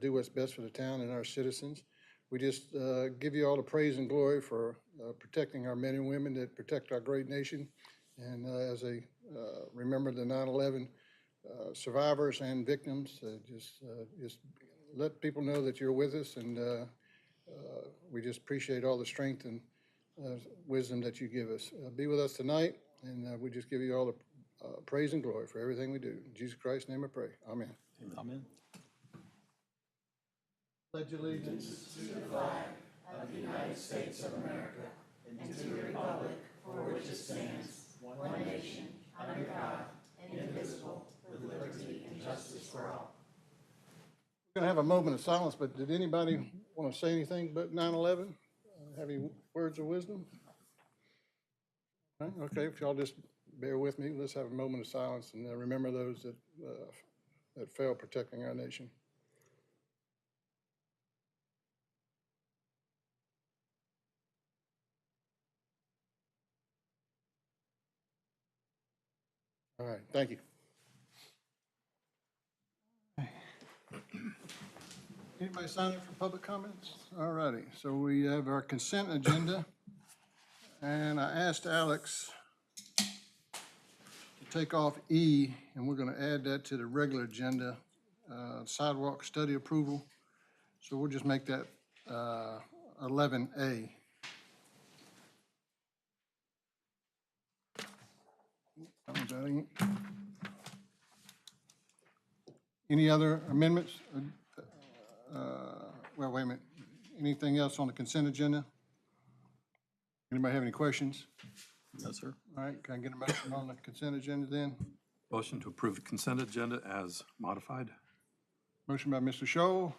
do what's best for the town and our citizens. We just give you all the praise and glory for protecting our men and women that protect our great nation. And as a remember the 9/11 survivors and victims, just let people know that you're with us, and we just appreciate all the strength and wisdom that you give us. Be with us tonight, and we just give you all the praise and glory for everything we do. In Jesus Christ's name I pray. Amen. Amen. Pledge allegiance To the flag of the United States of America and to the republic for which it stands, one nation, under God, indivisible, with liberty and justice for all. We're going to have a moment of silence, but did anybody want to say anything but 9/11? Have any words of wisdom? Okay, if y'all just bear with me, let's have a moment of silence and remember those that fell protecting our nation. All right, thank you. Anybody sign up for public comments? All righty, so we have our consent agenda, and I asked Alex to take off E, and we're going to add that to the regular agenda, sidewalk study approval. So we'll just make that 11A. Any other amendments? Well, wait a minute. Anything else on the consent agenda? Anybody have any questions? No, sir. All right, can I get a motion on the consent agenda then? Motion to approve the consent agenda as modified. Motion by Mr. Scholl.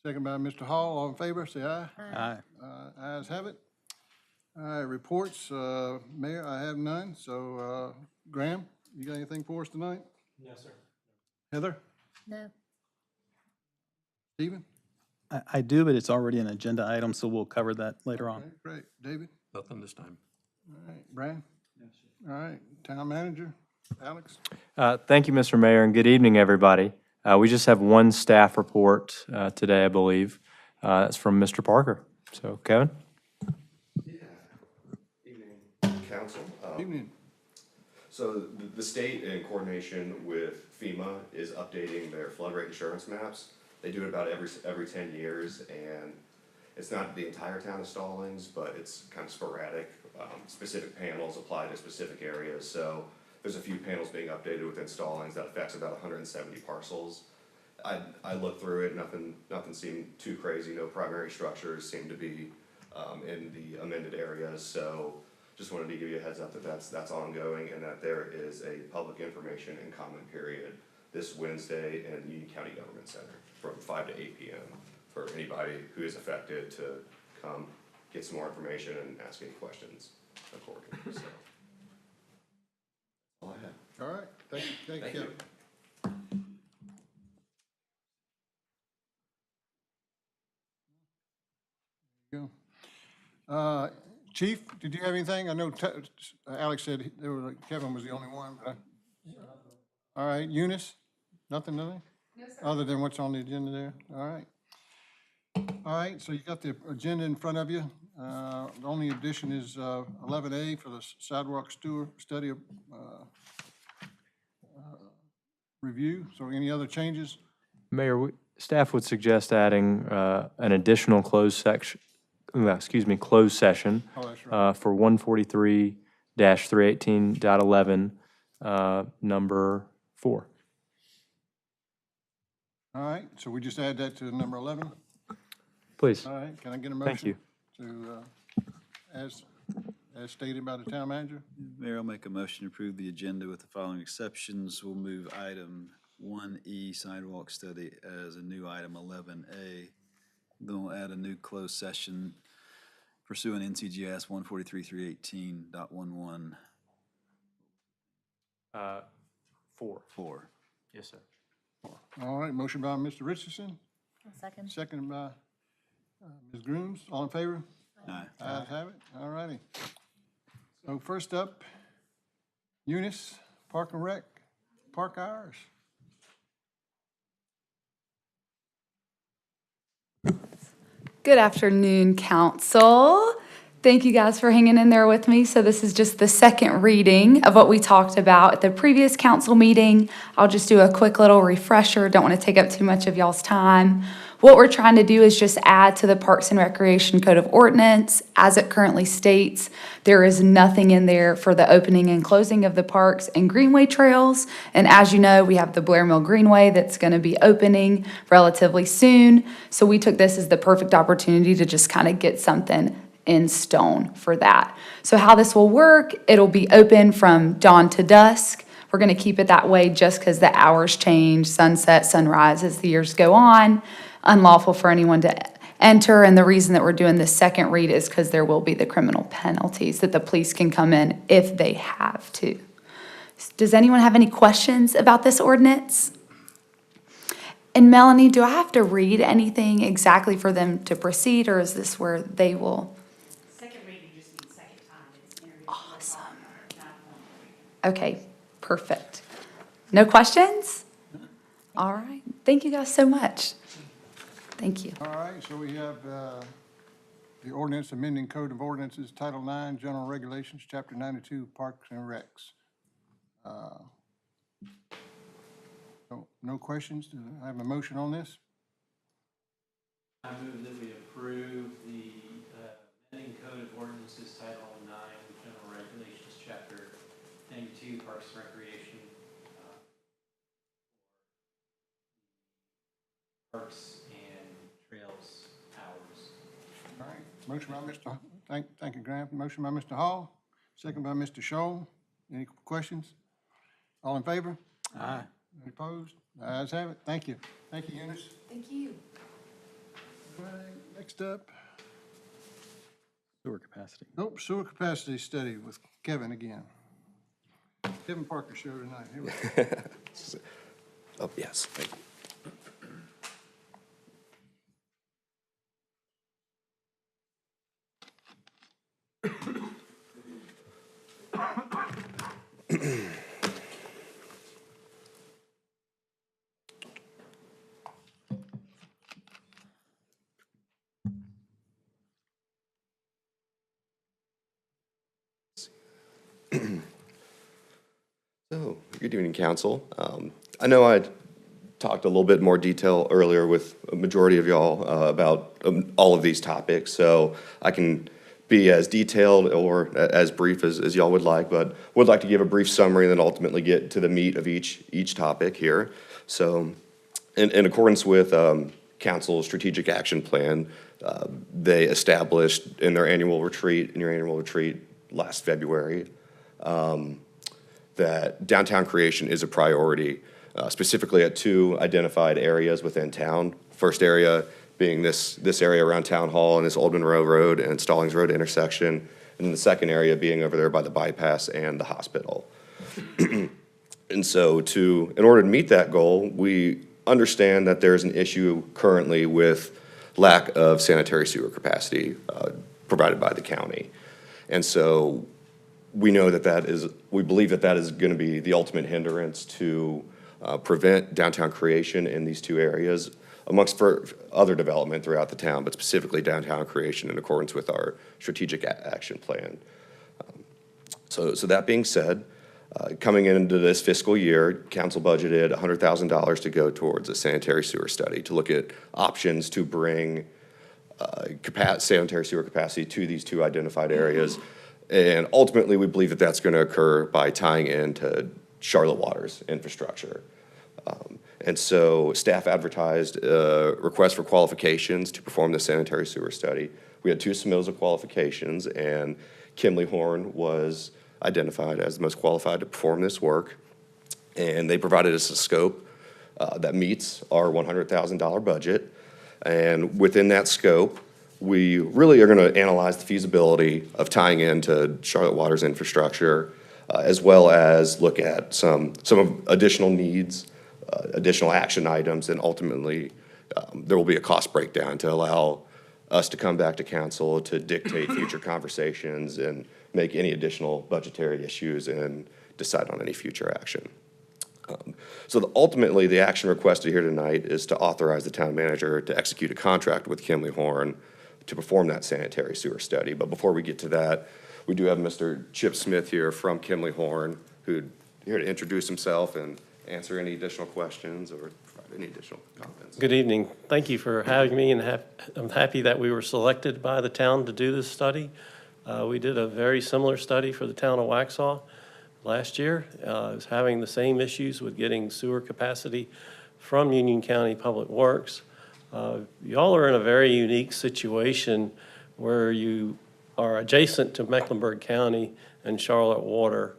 Second by Mr. Hall. All in favor, say aye. Aye. Ayes have it. All right, reports. Mayor, I have none. So, Graham, you got anything for us tonight? No, sir. Heather? No. Stephen? I do, but it's already an agenda item, so we'll cover that later on. Okay, great. David? Nothing this time. All right, Brad? No, sir. All right, town manager? Alex? Thank you, Mr. Mayor, and good evening, everybody. We just have one staff report today, I believe. It's from Mr. Parker. So, Kevin? Yeah. Evening, council. Evening. So the state, in coordination with FEMA, is updating their flood rate insurance maps. They do it about every 10 years, and it's not the entire town of Stallings, but it's kind of sporadic. Specific panels apply to specific areas. So there's a few panels being updated within Stallings that affects about 170 parcels. I looked through it, nothing seemed too crazy. No primary structures seem to be in the amended areas. So just wanted to give you a heads up that that's ongoing, and that there is a public information and comment period this Wednesday in Union County Government Center from 5 to 8 p.m. for anybody who is affected to come get some more information and ask any questions accordingly. So all I have. All right, thank you, Thank Kevin. Go. Chief, did you have anything? I know Alex said Kevin was the only one, but all right, Eunice? Nothing? No, sir. Other than what's on the agenda there? All right. All right, so you got the agenda in front of you. The only addition is 11A for the sidewalk study review. So any other changes? Mayor, staff would suggest adding an additional closed session Oh, that's right. for 143-318.11, number 4. All right, so we just add that to number 11? Please. All right, can I get a motion? Thank you. To, as stated by the town manager? Mayor, I'll make a motion to approve the agenda with the following exceptions. We'll move item 1E, sidewalk study, as a new item 11A. Then we'll add a new closed session pursuant NCGS 143.318.11. 4. Yes, sir. All right, motion by Mr. Richardson, Second. seconded by Ms. Grooms. All in favor? Aye. Ayes have it. All righty. So first up, Eunice, Park and Rec, park hours. Good afternoon, council. Thank you guys for hanging in there with me. So this is just the second reading of what we talked about at the previous council meeting. I'll just do a quick little refresher. Don't want to take up too much of y'all's time. What we're trying to do is just add to the Parks and Recreation Code of Ordinance. As it currently states, there is nothing in there for the opening and closing of the parks and greenway trails. And as you know, we have the Blair Mill Greenway that's going to be opening relatively soon. So we took this as the perfect opportunity to just kind of get something in stone for that. So how this will work, it'll be open from dawn to dusk. We're going to keep it that way just because the hours change, sunset, sunrise as the years go on. Unlawful for anyone to enter, and the reason that we're doing this second read is because there will be the criminal penalties that the police can come in if they have to. Does anyone have any questions about this ordinance? And Melanie, do I have to read anything exactly for them to proceed, or is this where they will? Second reading just means second time. It's introduced. Awesome. Not one. Okay, perfect. No questions? All right. Thank you guys so much. Thank you. All right, so we have the ordinance amending Code of Ordinances, Title IX, General Regulations, Chapter 92, Parks and Recs. So no questions? Do I have a motion on this? I move that we approve the amending Code of Ordinances, Title IX, General Regulations, Chapter 92, Parks and Recreation, parks and trails hours. All right, motion by Mr., thank you, Graham. Motion by Mr. Hall, second by Mr. Scholl. Any questions? All in favor? Aye. Any opposed? Ayes have it. Thank you. Thank you, Eunice. Thank you. All right, next up, Sewer capacity. nope, sewer capacity study with Kevin again. Kevin Parker show tonight. Here we go. Oh, yes, thank you. So, good evening, council. I know I talked a little bit more detail earlier with a majority of y'all about all of these topics, so I can be as detailed or as brief as y'all would like, but would like to give a brief summary and then ultimately get to the meat of each topic here. So, in accordance with council's strategic action plan, they established in your annual retreat last February, that downtown creation is a priority, specifically at two identified areas within town. First area being this area around Town Hall and this Old Monroe Road and Stallings Road intersection, and the second area being over there by the bypass and the hospital. And so in order to meet that goal, we understand that there's an issue currently with lack of sanitary sewer capacity provided by the county. And so we know we believe that is going to be the ultimate hindrance to prevent downtown creation in these two areas, amongst for other development throughout the town, but specifically downtown creation in accordance with our strategic action plan. So that being said, coming into this fiscal year, council budgeted $100,000 to go towards a sanitary sewer study to look at options to bring sanitary sewer capacity to these two identified areas. And ultimately, we believe that that's going to occur by tying into Charlotte Water's infrastructure. And so staff advertised a request for qualifications to perform the sanitary sewer study. We had two submittals of qualifications, and Kimley Horn was identified as the most qualified to perform this work. And they provided us a scope that meets our $100,000 budget. And within that scope, we really are going to analyze the feasibility of tying into Charlotte Water's infrastructure, as well as look at some additional needs, additional action items, and ultimately there will be a cost breakdown to allow us to come back to council to dictate future conversations and make any additional budgetary issues and decide on any future action. Ultimately, the action requested here tonight is to authorize the town manager to execute a contract with Kimley Horn to perform that sanitary sewer study. But before we get to that, we do have Mr. Chip Smith here from Kimley Horn, who's here to introduce himself and answer any additional questions or provide any additional comments. Good evening. Thank you for having me, and I'm happy that we were selected by the town to do this study. We did a very similar study for the town of Waxhaw last year. It was having the same issues with getting sewer capacity from Union County Public Works. Y'all are in a very unique situation where you are adjacent to Mecklenburg County and Charlotte Water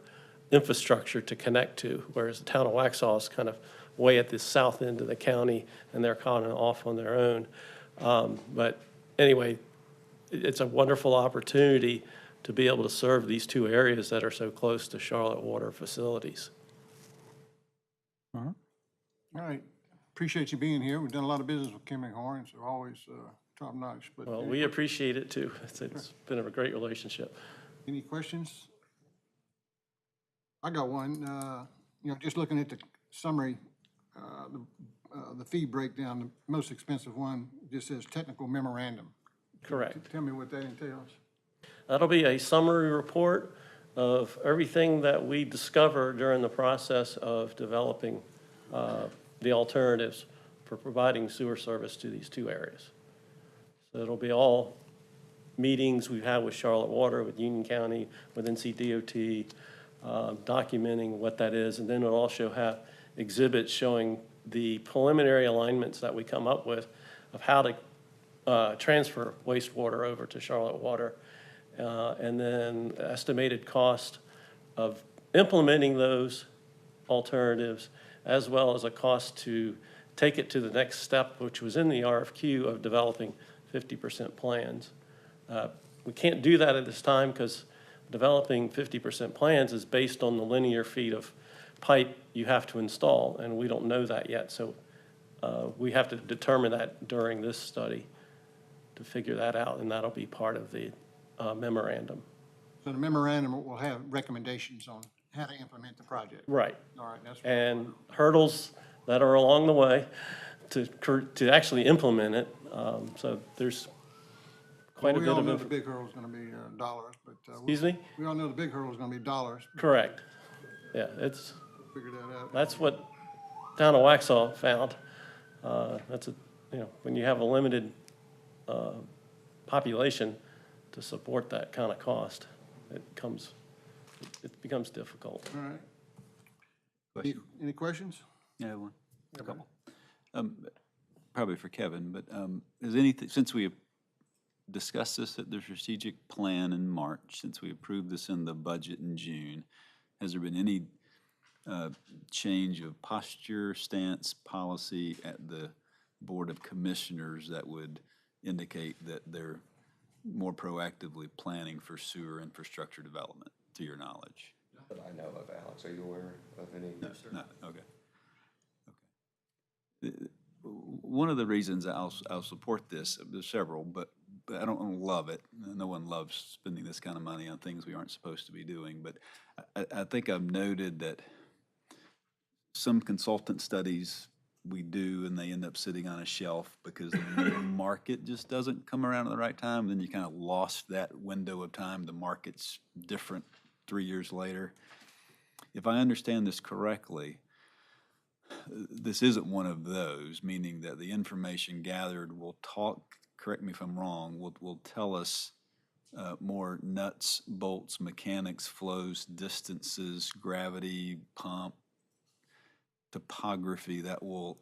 infrastructure to connect to, whereas the town of Waxhaw is kind of way at the south end of the county, and they're kind of off on their own. But anyway, it's a wonderful opportunity to be able to serve these two areas that are so close to Charlotte Water facilities. All right. Appreciate you being here. We've done a lot of business with Kimley Horn. They're always top notch. But Well, we appreciate it too. It's been a great relationship. any questions? I got one. Just looking at the summary, the fee breakdown, the most expensive one just says technical memorandum. Correct. Tell me what that entails. That'll be a summary report of everything that we discover during the process of developing the alternatives for providing sewer service to these two areas. So it'll be all meetings we've had with Charlotte Water, with Union County, with NCDOT, documenting what that is, and then it'll also have exhibits showing the preliminary alignments that we come up with of how to transfer wastewater over to Charlotte Water, and then estimated cost of implementing those alternatives, as well as a cost to take it to the next step, which was in the RFQ of developing 50% plans. We can't do that at this time because developing 50% plans is based on the linear feet of pipe you have to install, and we don't know that yet. So we have to determine that during this study to figure that out, and that'll be part of the memorandum. So the memorandum will have recommendations on how to implement the project. Right. All right, that's. And hurdles that are along the way to actually implement it. So there's quite a We bit all of, know the big hurdle is going to be dollars, but. excuse me? We all know the big hurdle is going to be dollars. Correct. Yeah, it's, Figure that out. that's what town of Waxhaw found. That's when you have a limited population to support that kind of cost, it becomes difficult. All right. Question? Any questions? Yeah, one, a couple. Probably for Kevin, but is anything, since we have discussed this at the strategic plan in March, since we approved this in the budget in June, has there been any change of posture, stance, policy at the Board of Commissioners that would indicate that they're more proactively planning for sewer infrastructure development, to your knowledge? Not that I know of, Alex. Are you aware of any? No, no, okay. One of the reasons I'll support this, there's several, but I don't love it. No one loves spending this kind of money on things we aren't supposed to be doing. But I think I've noted that some consultant studies we do and they end up sitting on a shelf because the market just doesn't come around at the right time. Then you kind of lost that window of time. The market's different 3 years later. If I understand this correctly, this isn't one of those, meaning that the information gathered will talk, correct me if I'm wrong, will tell us more nuts, bolts, mechanics, flows, distances, gravity, pump, topography that will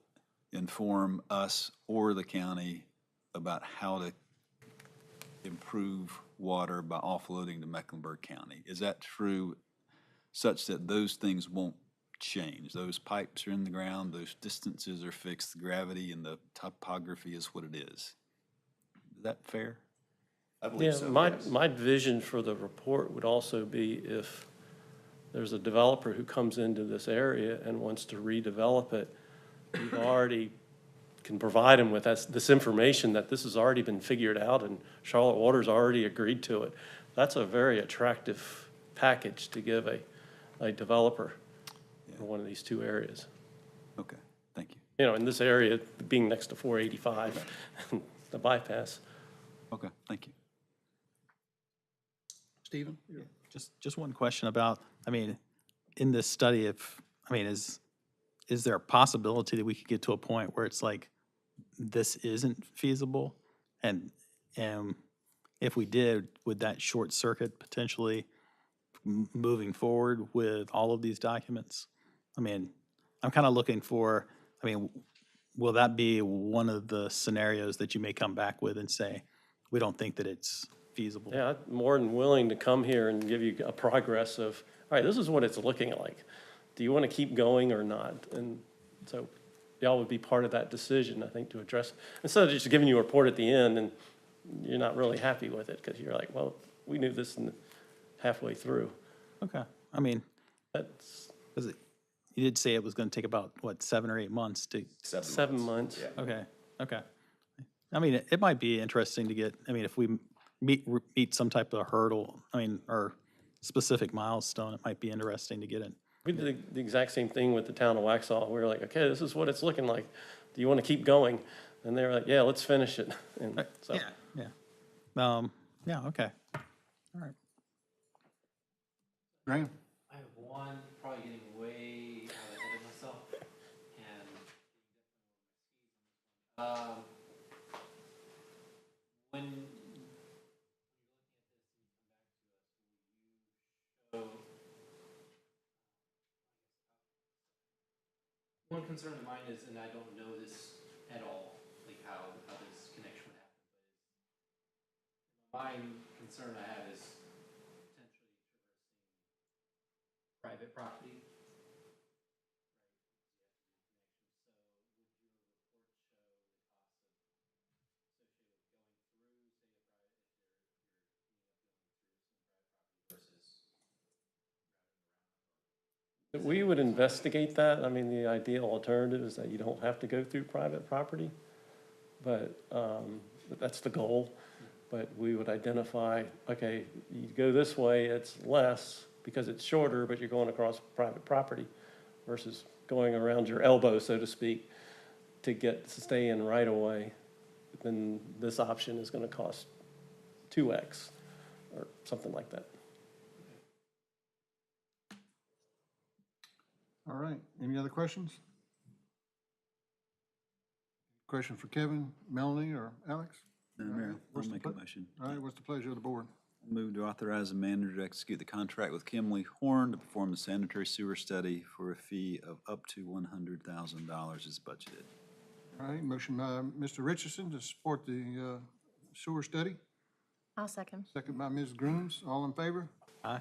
inform us or the county about how to improve water by offloading to Mecklenburg County. Is that true, such that those things won't change? Those pipes are in the ground, those distances are fixed, the gravity and the topography is what it is. Is that fair? I believe Yeah, so, yes. my vision for the report would also be if there's a developer who comes into this area and wants to redevelop it, we've already can provide them with this information that this has already been figured out and Charlotte Water's already agreed to it. That's a very attractive package to give a developer in one of these two areas. Okay, thank you. In this area, being next to 485, the bypass. Okay, thank you. Stephen? Just one question about, I mean, in this study, is there a possibility that we could get to a point where it's like, this isn't feasible? And, if we did, would that short circuit potentially moving forward with all of these documents? I mean, I'm kind of looking for, will that be one of the scenarios that you may come back with and say, we don't think that it's feasible? Yeah, I'm more than willing to come here and give you a progress of, all right, this is what it's looking like. Do you want to keep going or not? And so y'all would be part of that decision, I think, to address, instead of just giving you a report at the end and you're not really happy with it because you're like, well, we knew this halfway through. Okay, I mean, That's 'cause you did say it was gonna take about, what, 7 or 8 months to, 7 months. Yeah. okay. I mean, it might be interesting to get, if we meet some type of hurdle, or specific milestone, it might be interesting to get it. We did the exact same thing with the town of Waxhaw. We were like, okay, this is what it's looking like. Do you want to keep going? And they were like, yeah, let's finish it. And so, Yeah, okay. All right. Graham? I have one, probably getting way out ahead of myself, and, when so, one concern of mine is, and I don't know this at all, like how this connection would happen, but my concern I have is potentially traversing private property. we would investigate that. I mean, the ideal alternative is that you don't have to go through private property. But that's the goal. But we would identify, okay, you go this way, it's less because it's shorter, but you're going across private property versus going around your elbow, so to speak, to stay in right away. Then this option is going to cost 2x or something like that. All right, any other questions? Question for Kevin, Melanie, or Alex? No, Mayor, I'll What's the make a ple- motion. All right, what's the pleasure of the board? Move to authorize the manager to execute the contract with Kimley Horn to perform the sanitary sewer study for a fee of up to $100,000 as budgeted. All right, motion by Mr. Richardson to support the sewer study, I'll second. second by Ms. Grooms. All in favor? Aye.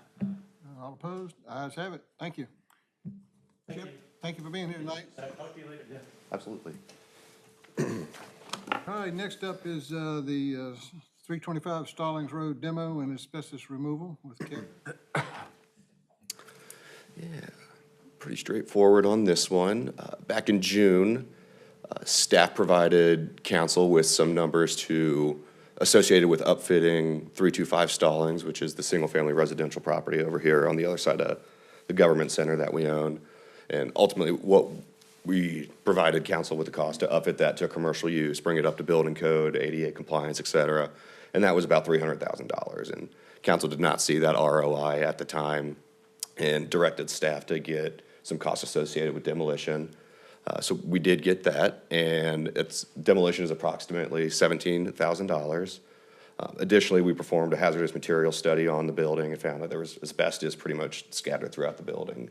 All opposed? Ayes have it. Thank you. Chip, thank you for being here tonight. Talk to you later, Jeff. Absolutely. All right, next up is the 325 Stallings Road demo and asbestos removal with Kevin. Pretty straightforward on this one. Back in June, staff provided council with some numbers associated with upfitting 325 Stallings, which is the single-family residential property over here on the other side of the government center that we own. And ultimately, what we provided council with the cost to upfit that to commercial use, bring it up to building code, ADA compliance, et cetera. And that was about $300,000. And council did not see that ROI at the time and directed staff to get some costs associated with demolition. So we did get that, and demolition is approximately $17,000. Additionally, we performed a hazardous material study on the building and found that there was asbestos pretty much scattered throughout the building.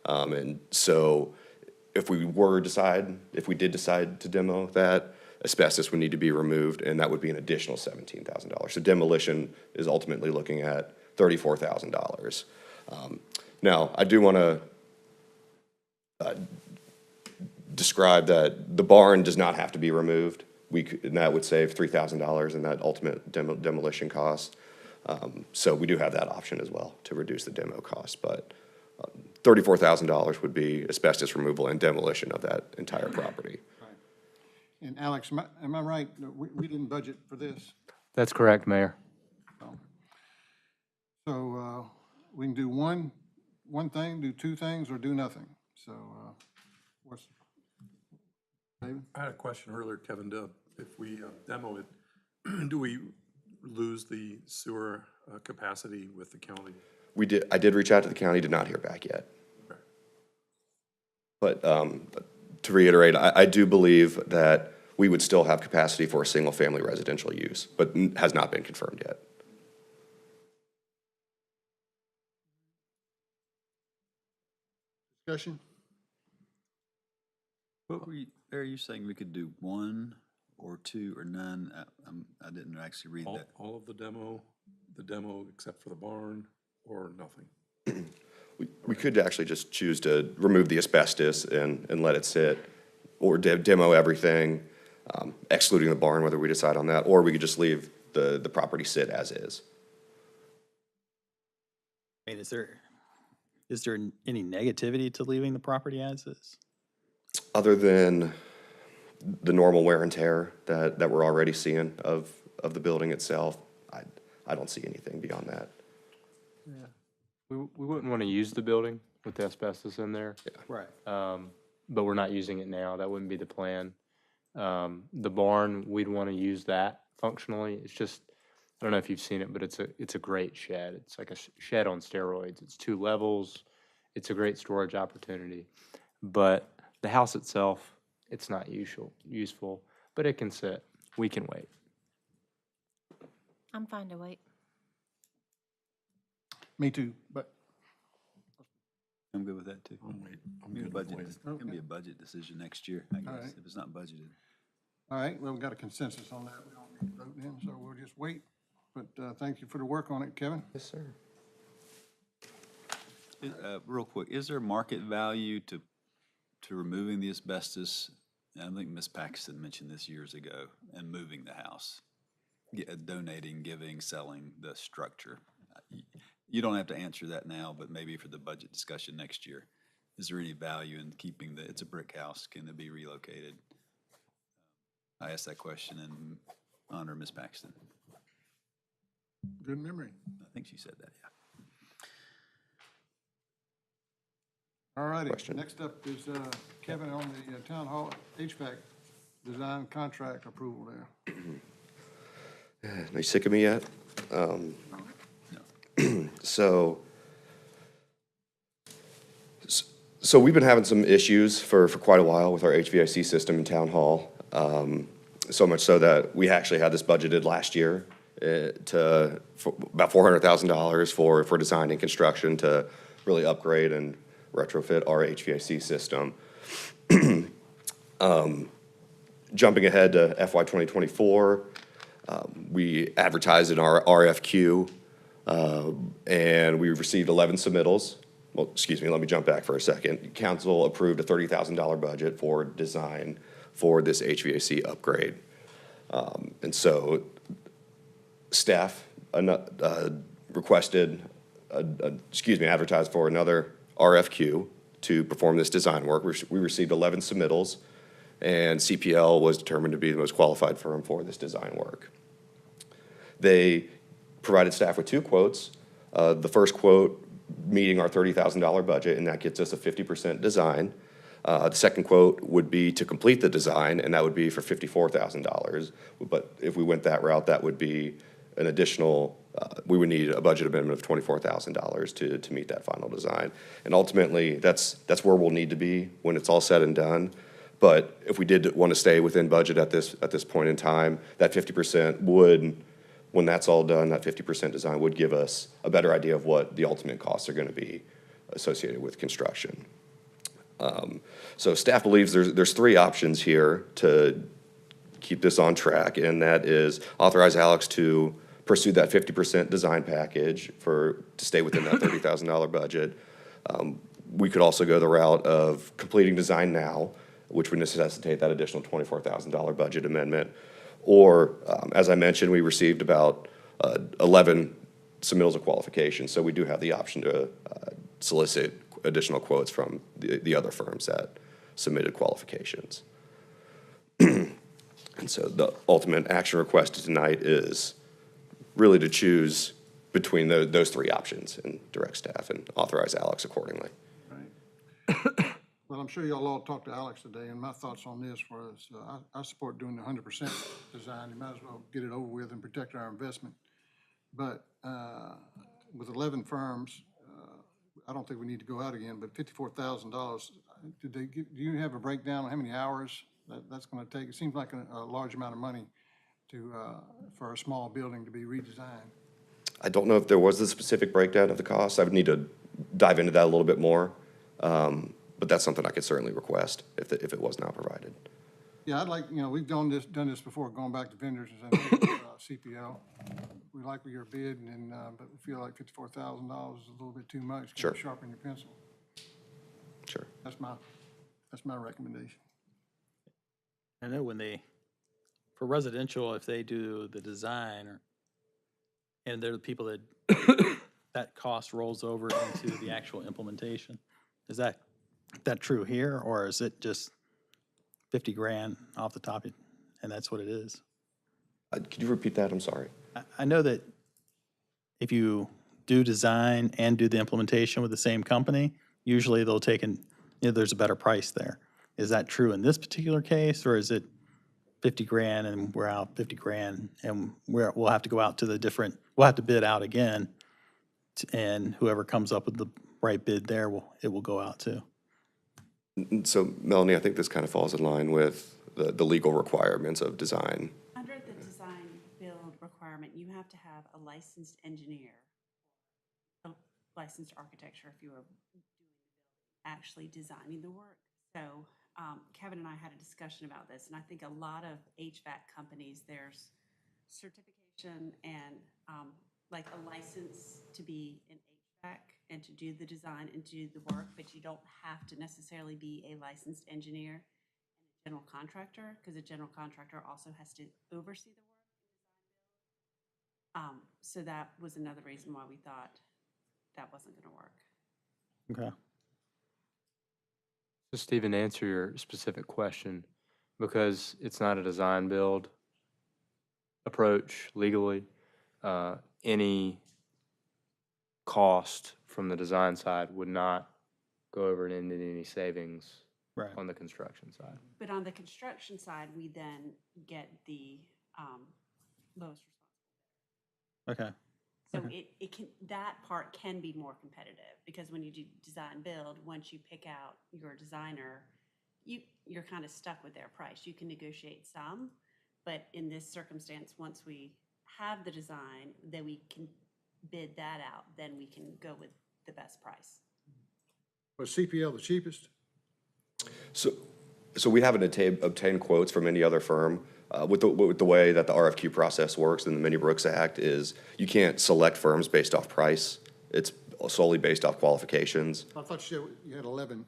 And so if we did decide to demo that, asbestos would need to be removed, and that would be an additional $17,000. So demolition is ultimately looking at $34,000. Now, I do want to describe that the barn does not have to be removed. And that would save $3,000 in that ultimate demolition cost. So we do have that option as well to reduce the demo cost, but $34,000 would be asbestos removal and demolition of that entire property. And Alex, am I right? We didn't budget for this. That's correct, Mayor. So we can do one thing, do two things, or do nothing. So what's, David? I had a question earlier, Kevin, if we demo it, do we lose the sewer capacity with the county? I did reach out to the county, did not hear back yet. Okay. But to reiterate, I do believe that we would still have capacity for a single-family residential use, but has not been confirmed yet. Discussion? What were you, are you saying we could do one or two or none? I didn't actually read that. All of the demo except for the barn, or nothing? We could actually just choose to remove the asbestos and let it sit, or demo everything, excluding the barn, whether we decide on that, or we could just leave the property sit as is. I mean, is there any negativity to leaving the property as is? Other than the normal wear and tear that we're already seeing of the building itself, I don't see anything beyond that. We wouldn't want to use the building with the asbestos in there, Right. but we're not using it now. That wouldn't be the plan. The barn, we'd want to use that functionally. It's just, I don't know if you've seen it, but it's a great shed. It's like a shed on steroids. It's 2 levels. It's a great storage opportunity. But the house itself, it's not useful, but it can sit. We can wait. I'm fine to wait. Me too, but I'm good with that too. I'm Be a good with budget, waiting. it can be a budget decision next year, I guess, right. if it's not budgeted. all right, well, we've got a consensus on that. We don't need to vote in, so we'll just wait. But thank you for the work on it, Kevin. Yes, sir. Real quick, is there market value to removing the asbestos? And I think Ms. Paxton mentioned this years ago, and moving the house. Donating, giving, selling the structure. You don't have to answer that now, but maybe for the budget discussion next year. Is there any value in keeping it's a brick house, can it be relocated? I asked that question in honor of Ms. Paxton. Good memory. I think she said that, yeah. All righty, Question. next up is Kevin on the Town Hall HVAC design contract approval there. Are you sick of me yet? So we've been having some issues for quite a while with our HVAC system in Town Hall. So much so that we actually had this budgeted last year for about $400,000 for design and construction to really upgrade and retrofit our HVAC system. Jumping ahead to FY 2024, we advertised in our RFQ, and we received 11 submittals. Well, excuse me, let me jump back for a second. Council approved a $30,000 budget for design for this HVAC upgrade. And so staff requested, advertised for another RFQ to perform this design work. We received 11 submittals, and CPL was determined to be the most qualified firm for this design work. They provided staff with 2 quotes. The first quote meeting our $30,000 budget, and that gets us a 50% design. The second quote would be to complete the design, and that would be for $54,000. But if we went that route, that would be an additional, we would need a budget amendment of $24,000 to meet that final design. And ultimately, that's where we'll need to be when it's all said and done. But if we did want to stay within budget at this point in time, that 50% would, when that's all done, that 50% design would give us a better idea of what the ultimate costs are going to be associated with construction. So staff believes there's 3 options here to keep this on track, and that is authorize Alex to pursue that 50% design package to stay within that $30,000 budget. We could also go the route of completing design now, which would necessitate that additional $24,000 budget amendment. Or, as I mentioned, we received about 11 submittals of qualification, so we do have the option to solicit additional quotes from the other firms that submitted qualifications. And so the ultimate action requested tonight is really to choose between those 3 options and direct staff and authorize Alex accordingly. Right. Well, I'm sure y'all all talked to Alex today, and my thoughts on this was, I support doing the 100% design. You might as well get it over with and protect our investment. But with 11 firms, I don't think we need to go out again, but $54,000, do you have a breakdown on how many hours that's gonna take? It seems like a large amount of money to, for a small building to be redesigned. I don't know if there was a specific breakdown of the costs. I would need to dive into that a little bit more. But that's something I could certainly request if it was not provided. Yeah, I'd like, we've done this before, going back to vendors and saying, hey, CPL, we like your bid, and, but we feel like $54,000 is a little bit too much. Can you Sure. sharpen your pencil? Sure. That's my recommendation. I know for residential, if they do the design, and they're the people that, that cost rolls over into the actual implementation. Is that true here, or is it just 50 grand off the top, and that's what it is? Could you repeat that? I'm sorry. I know that if you do design and do the implementation with the same company, usually they'll take there's a better price there. Is that true in this particular case, or is it 50 grand and we're out 50 grand and we'll have to go out to we'll have to bid out again, and whoever comes up with the right bid there, it will go out to? So Melanie, I think this kind of falls in line with the legal requirements of design. Under the design build requirement, you have to have a licensed engineer, a licensed architecture if you are actually designing the work. So Kevin and I had a discussion about this, and I think a lot of HVAC companies, there's certification and like a license to be an HVAC and to do the design and to do the work, but you don't have to necessarily be a licensed engineer and a general contractor, because a general contractor also has to oversee the work. So that was another reason why we thought that wasn't going to work. Okay. So Stephen, to answer your specific question, because it's not a design build approach legally, any cost from the design side would not go over and into any savings Right. on the construction side. But on the construction side, we then get the lowest responsible. Okay. So Okay. that part can be more competitive, because when you do design build, once you pick out your designer, you're kind of stuck with their price. You can negotiate some, but in this circumstance, once we have the design, then we can bid that out, then we can go with the best price. Was CPL the cheapest? So we haven't obtained quotes from any other firm. With the way that the RFQ process works in the Minnie Brooks Act is you can't select firms based off price. It's solely based off qualifications. I thought you said you had 11.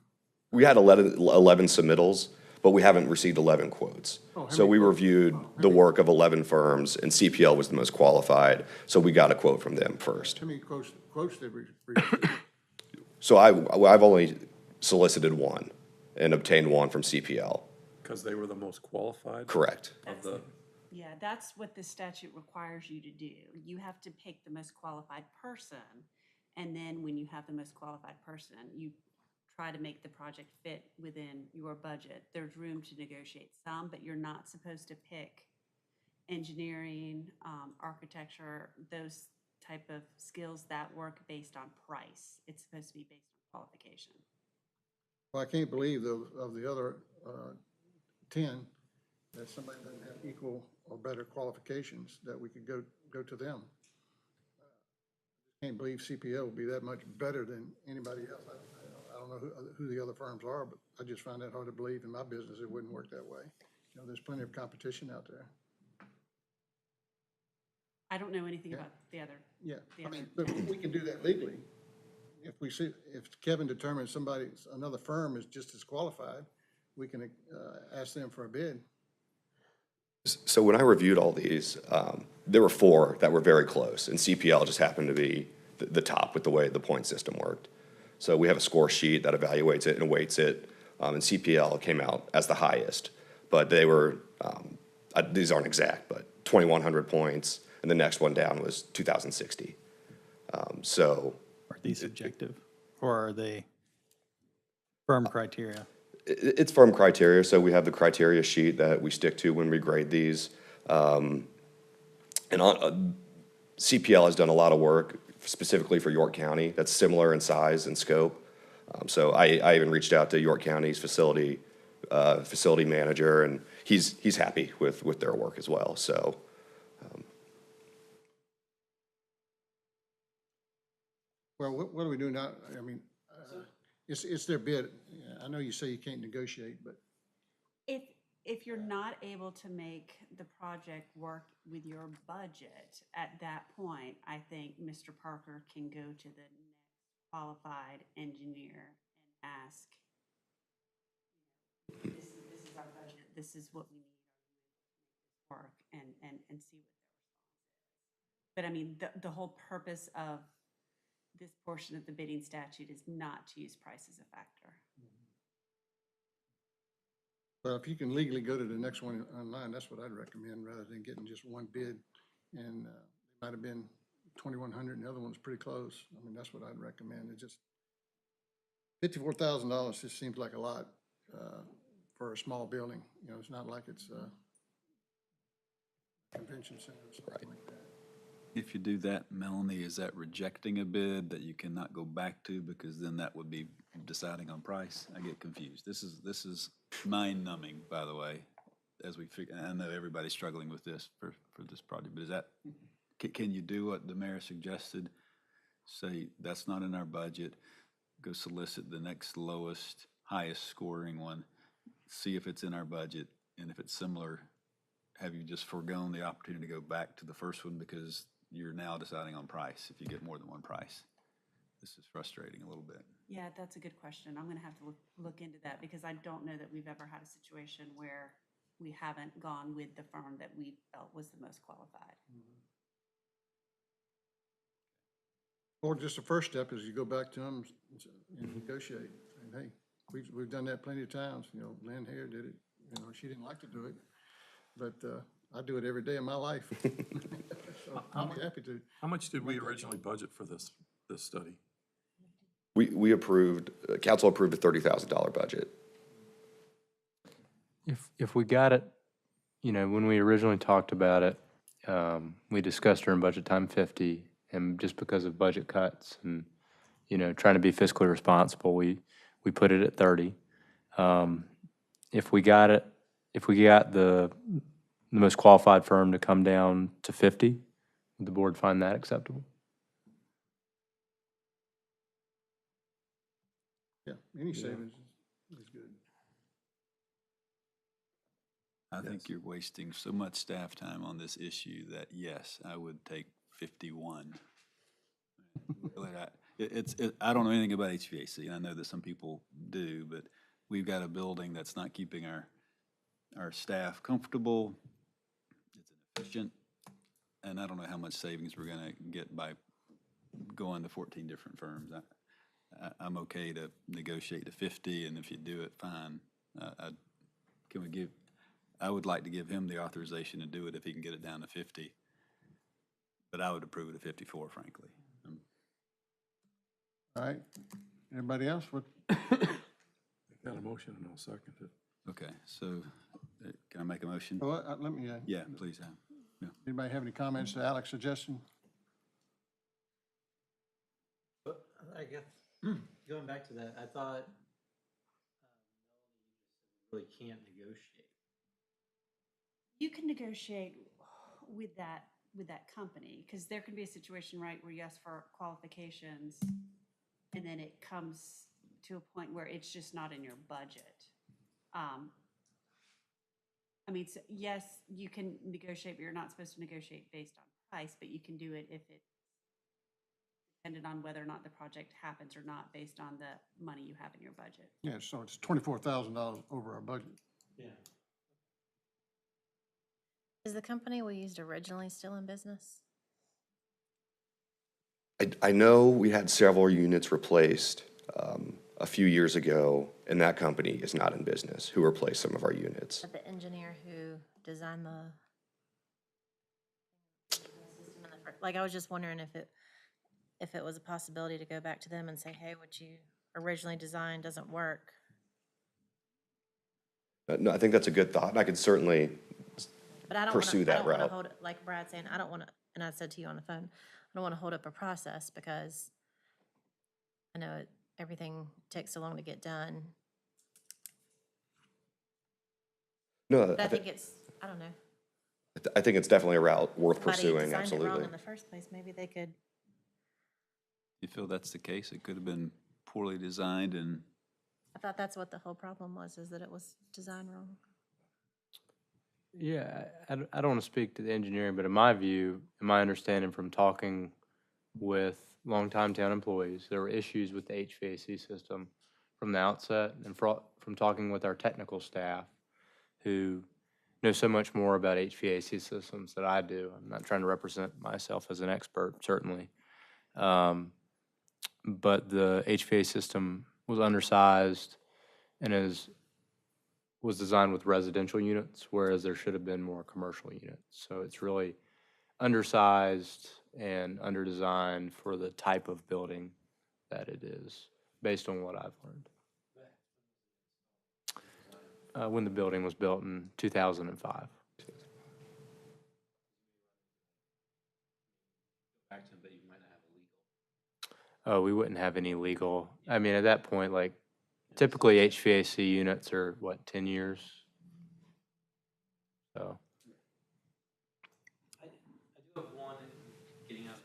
We had 11 submittals, but we haven't received 11 quotes. Oh, how So many we quotes? reviewed the work of 11 firms, and CPL was the most qualified, so we got a quote from them first. How many quotes did we receive? So I've only solicited one and obtained one from CPL. Because they were the most qualified? Correct. Of the, Yeah, that's what the statute requires you to do. You have to pick the most qualified person, and then when you have the most qualified person, you try to make the project fit within your budget. There's room to negotiate some, but you're not supposed to pick engineering, architecture, those type of skills that work based on price. It's supposed to be based on qualification. Well, I can't believe of the other 10, that somebody doesn't have equal or better qualifications, that we could go to them. Can't believe CPL will be that much better than anybody else. I don't know who the other firms are, but I just find that hard to believe. In my business, it wouldn't work that way. There's plenty of competition out there. I don't know anything about the other. Yeah, The I mean, other but we can do that legally. If Kevin determines another firm is just as qualified, we can ask them for a bid. So when I reviewed all these, there were 4 that were very close, and CPL just happened to be the top with the way the point system worked. So we have a score sheet that evaluates it and weights it, and CPL came out as the highest. But they were, these aren't exact, but 2,100 points, and the next one down was 2,060. Are these subjective, or are they firm criteria? It's firm criteria, so we have the criteria sheet that we stick to when we grade these. CPL has done a lot of work specifically for York County that's similar in size and scope. So I even reached out to York County's facility manager, and he's happy with their work as well, so. Well, what do we do now? I mean, it's their bid. I know you say you can't negotiate, but If you're not able to make the project work with your budget, at that point, I think Mr. Parker can go to the next qualified engineer and ask, this is our budget, this is what we need to work, and see what their response is. But I mean, the whole purpose of this portion of the bidding statute is not to use price as a factor. well, if you can legally go to the next one online, that's what I'd recommend, rather than getting just one bid. And it might have been 2,100, and the other one's pretty close. I mean, that's what I'd recommend. It just, $54,000 just seems like a lot for a small building. You know, it's not like it's a convention center or something like that. If you do that, Melanie, is that rejecting a bid that you cannot go back to, because then that would be deciding on price? I get confused. This is mind numbing, by the way, as we figure. I know everybody's struggling with this for this project, but is that, can you do what the mayor suggested? Say, that's not in our budget, go solicit the next lowest, highest scoring one, see if it's in our budget, and if it's similar, have you just foregone the opportunity to go back to the first one because you're now deciding on price if you get more than one price? This is frustrating a little bit. Yeah, that's a good question. I'm gonna have to look into that, because I don't know that we've ever had a situation where we haven't gone with the firm that we felt was the most qualified. Or just the first step is you go back to them and negotiate. And hey, we've done that plenty of times. You know, Lynn Hare did it. You know, she didn't like to do it, but I do it every day of my life. So I'm happy to. How much did we originally budget for this study? We approved, council approved a $30,000 budget. If we got it, when we originally talked about it, we discussed during budget time 50, and just because of budget cuts and, trying to be fiscally responsible, we put it at 30. If we got the most qualified firm to come down to 50, would the board find that acceptable? Yeah, any savings is good. I think you're wasting so much staff time on this issue that, yes, I would take 51. Really, I don't know anything about HVAC, and I know that some people do, but we've got a building that's not keeping our staff comfortable. It's inefficient, and I don't know how much savings we're gonna get by going to 14 different firms. I'm okay to negotiate to 50, and if you do it, fine. I would like to give him the authorization to do it if he can get it down to 50, but I would approve it at 54, frankly. All right. Anybody else? What? Got a motion and I'll second it. Okay, so can I make a motion? Well, let me. Yeah, please. Yeah. Anybody have any comments to Alex's suggestion? I guess, going back to that, I thought really can't negotiate. You can negotiate with that company, because there can be a situation, right, where you ask for qualifications and then it comes to a point where it's just not in your budget. I mean, so yes, you can negotiate, but you're not supposed to negotiate based on price, but you can do it if it's dependent on whether or not the project happens or not, based on the money you have in your budget. Yeah, so it's $24,000 over our budget. Yeah. Is the company we used originally still in business? I know we had several units replaced a few years ago, and that company is not in business, who replaced some of our units. But the engineer who designed the system in the first, like, I was just wondering if it was a possibility to go back to them and say, hey, what you originally designed doesn't work. No, I think that's a good thought, and I could certainly, But I don't pursue wanna, I that don't wanna route. hold, it like Brad's saying, I don't wanna, and I said to you on the phone, I don't wanna hold up a process because I know everything takes so long to get done. No, But I think it's, I don't know. I think it's definitely a route worth Somebody pursuing, designed it wrong absolutely. in the first place, maybe they could. You feel that's the case? It could have been poorly designed and I thought that's what the whole problem was, is that it was designed wrong. Yeah, I don't want to speak to the engineering, but in my view, in my understanding from talking with longtime town employees, there were issues with the HVAC system from the outset, and from talking with our technical staff, who know so much more about HVAC systems than I do. I'm not trying to represent myself as an expert, certainly. But the HVAC system was undersized and was designed with residential units, whereas there should have been more commercial units. So it's really undersized and underdesigned for the type of building that it is, based on what I've learned. When the building was built in 2005. Oh, we wouldn't have any legal, I mean, at that point, like, typically HVAC units are, what, 10 years? So, I do have one, getting out ahead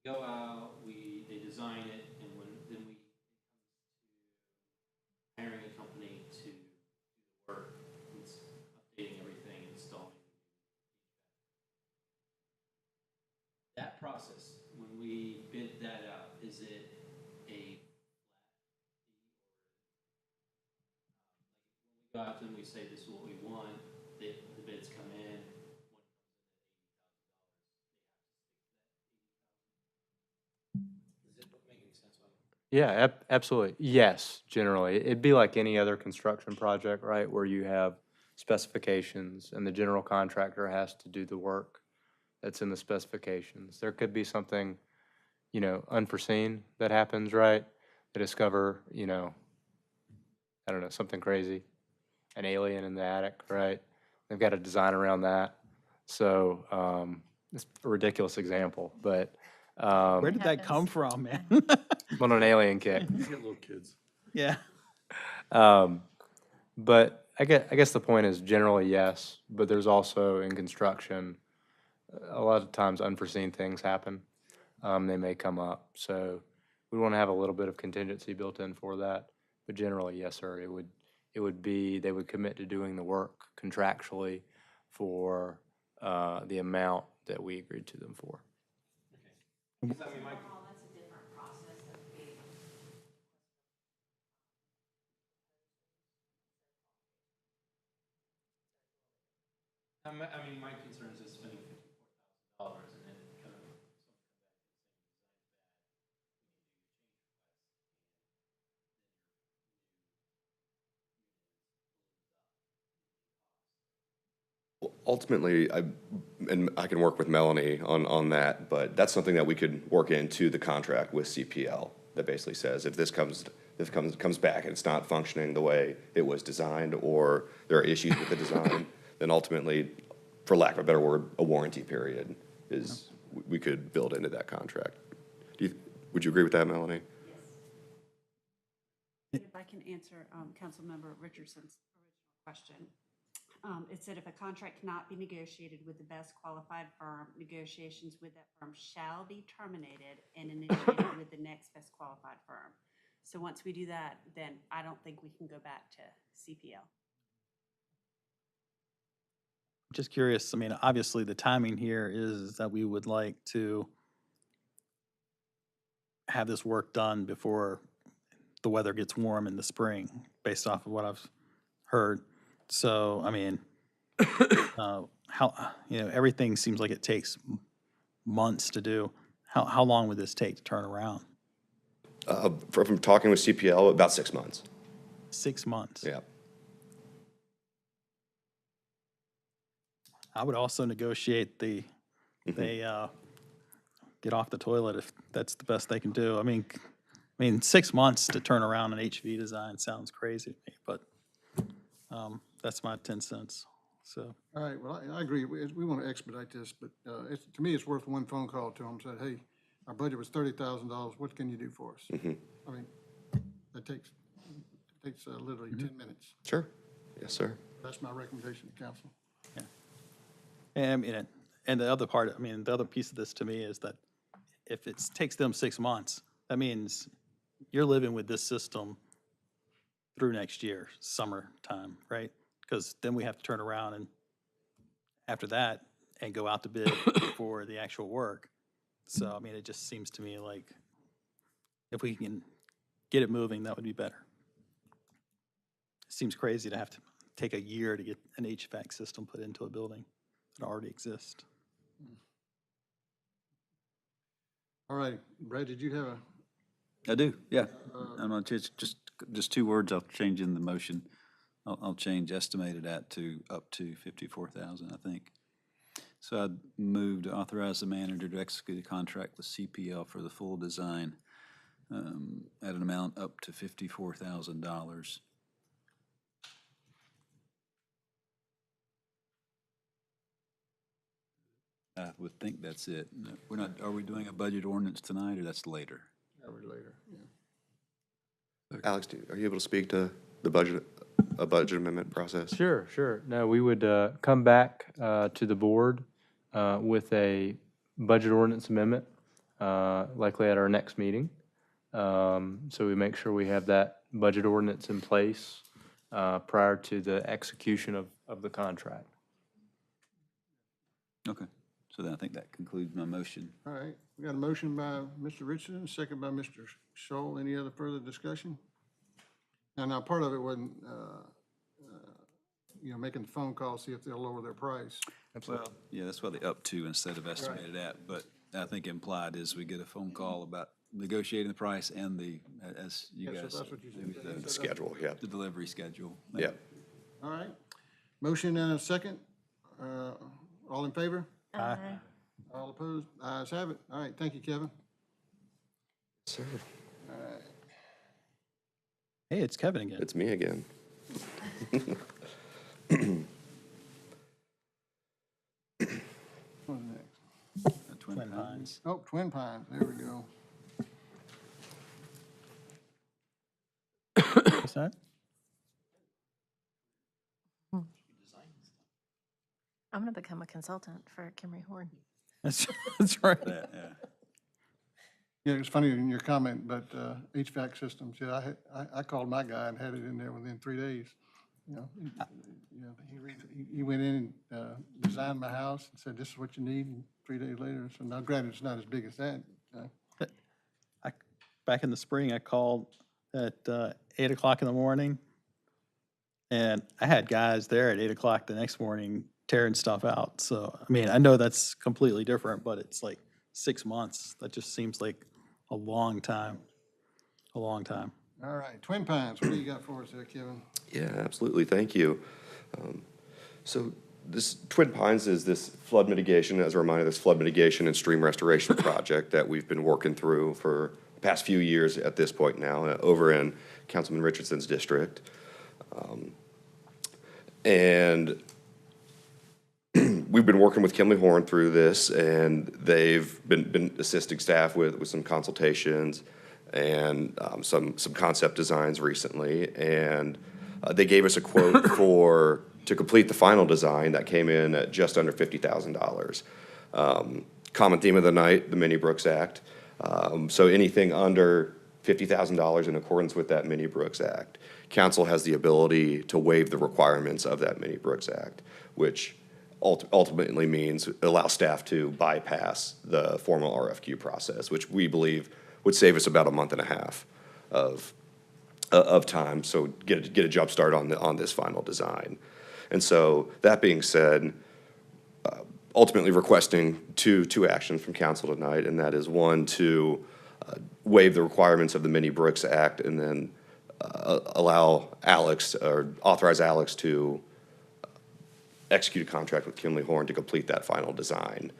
again. We go out, they design it, and then we hiring a company to do the work, it's updating everything, installing. That process, when we bid that out, is it a flat fee or, go out to them, we say this is what we want, the bids come in, is it making sense? yeah, absolutely. Yes, generally. It'd be like any other construction project, right, where you have specifications and the general contractor has to do the work that's in the specifications. There could be something, unforeseen that happens, right? They discover, I don't know, something crazy, an alien in the attic, right? They've got to design around that. So, it's a ridiculous example, but, Where did that come from, man? on an alien kick. You get little kids. Yeah. But I guess the point is generally yes, but there's also in construction, a lot of times unforeseen things happen. They may come up. So we want to have a little bit of contingency built in for that. But generally, yes, sir, it would be, they would commit to doing the work contractually for the amount that we agreed to them for. Because, I mean, That's a different process that we. I mean, my concern is just spending $54,000 and then kind of Ultimately, and I can work with Melanie on that, but that's something that we could work into the contract with CPL that basically says if this comes back and it's not functioning the way it was designed, or there are issues with the design, then ultimately, for lack of a better word, a warranty period we could build into that contract. Would you agree with that, Melanie? If I can answer Councilmember Richardson's original question. It said if a contract cannot be negotiated with the best qualified firm, negotiations with that firm shall be terminated and initiated with the next best qualified firm. So once we do that, then I don't think we can go back to CPL. Just curious, I mean, obviously the timing here is that we would like to have this work done before the weather gets warm in the spring, based off of what I've heard. So, I mean, everything seems like it takes months to do. How long would this take to turn around? From talking with CPL, about 6 months. 6 months? Yeah. I would also negotiate they get off the toilet if that's the best they can do. I mean, 6 months to turn around an HV design sounds crazy to me, but That's my 10 cents, so. All right, well, I agree. We want to expedite this, but to me, it's worth one phone call to them, said, hey, our budget was $30,000. What can you do for us? I mean, that takes literally 10 minutes. Sure. Yes, sir. That's my recommendation to council. And, I mean, and the other part, I mean, the other piece of this to me is that if it takes them 6 months, that means you're living with this system through next year, summertime, right? Because then we have to turn around and after that and go out to bid for the actual work. So, I mean, it just seems to me like if we can get it moving, that would be better. It seems crazy to have to take a year to get an HVAC system put into a building that already exists. All right, Brad, did you have a? I do, yeah. I'm gonna just 2 words I'll change in the motion. I'll change estimated at to up to 54,000, I think. So I'd move to authorize the manager to execute a contract with CPL for the full design at an amount up to $54,000. I would think that's it. We're not, are we doing a budget ordinance tonight, or that's later? Later, yeah. Alex, are you able to speak to the budget amendment process? Sure, sure. No, we would come back to the board with a budget ordinance amendment, likely at our next meeting. So we make sure we have that budget ordinance in place prior to the execution of the contract. Okay, so then I think that concludes my motion. All right, we got a motion by Mr. Richardson, second by Mr. Scholl. Any other further discussion? And now part of it wasn't, making the phone call, see if they'll lower their price. Well, yeah, that's what they up to instead of estimated at, but I think implied is we get a phone call about negotiating the price and the, as you Yes, guys. that's what you said. The schedule, yeah. The delivery schedule. Yeah. All right, motion and a second. All in favor? Aye. All opposed? Ayes have it. All right, thank you, Kevin. Sir, Hey, it's Kevin again. it's me again. What's next? Twin Pines. Oh, Twin Pines, there we go. What's that? I'm gonna become a consultant for Kimry Horn. That's right. Yeah. Yeah, it's funny in your comment, but HVAC systems, yeah, I called my guy and had it in there within 3 days. He went in and designed my house and said, this is what you need, and 3 days later, so now granted, it's not as big as that. Back in the spring, I called at 8 o'clock in the morning, and I had guys there at 8 o'clock the next morning tearing stuff out. So, I mean, I know that's completely different, but it's like 6 months. That just seems like a long time, a long time. All right, Twin Pines, what do you got for us there, Kevin? Yeah, absolutely. Thank you. So this Twin Pines is this flood mitigation, as a reminder, this flood mitigation and stream restoration project that we've been working through for the past few years at this point now over in Councilman Richardson's district. And we've been working with Kimley Horn through this, and they've been assisting staff with some consultations and some concept designs recently. And they gave us a quote to complete the final design that came in at just under $50,000. Common theme of the night, the Mini Brooks Act. So anything under $50,000 in accordance with that Mini Brooks Act, council has the ability to waive the requirements of that Mini Brooks Act, which ultimately means allow staff to bypass the formal RFQ process, which we believe would save us about a month and a half of time. So get a jump start on this final design. And so that being said, ultimately requesting two actions from council tonight, and that is one, to waive the requirements of the Mini Brooks Act, and then allow Alex, or authorize Alex to execute a contract with Kimley Horn to complete that final design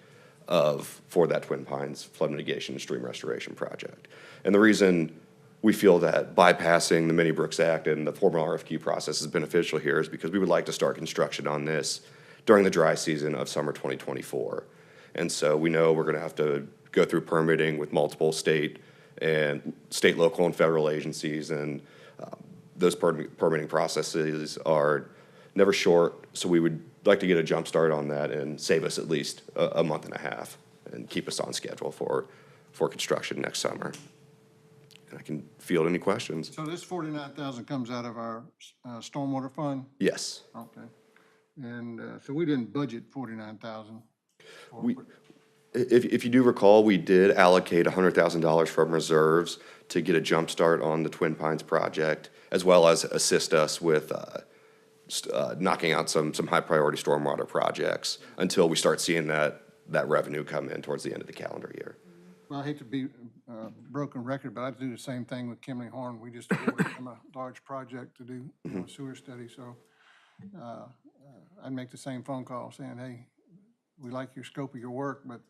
for that Twin Pines flood mitigation and stream restoration project. And the reason we feel that bypassing the Mini Brooks Act and the formal RFQ process is beneficial here is because we would like to start construction on this during the dry season of summer 2024. And so we know we're going to have to go through permitting with multiple state, local, and federal agencies, and those permitting processes are never short. So we would like to get a jump start on that and save us at least a month and a half and keep us on schedule for construction next summer. And I can field any questions. So this 49,000 comes out of our stormwater fund? Yes. Okay. And so we didn't budget 49,000? If you do recall, we did allocate $100,000 from reserves to get a jump start on the Twin Pines project, as well as assist us with knocking out some high-priority stormwater projects until we start seeing that revenue come in towards the end of the calendar year. Well, I hate to be a broken record, but I do the same thing with Kimley Horn. We just awarded them a large project to do a sewer study, so I'd make the same phone call saying, hey, we like your scope of your work, but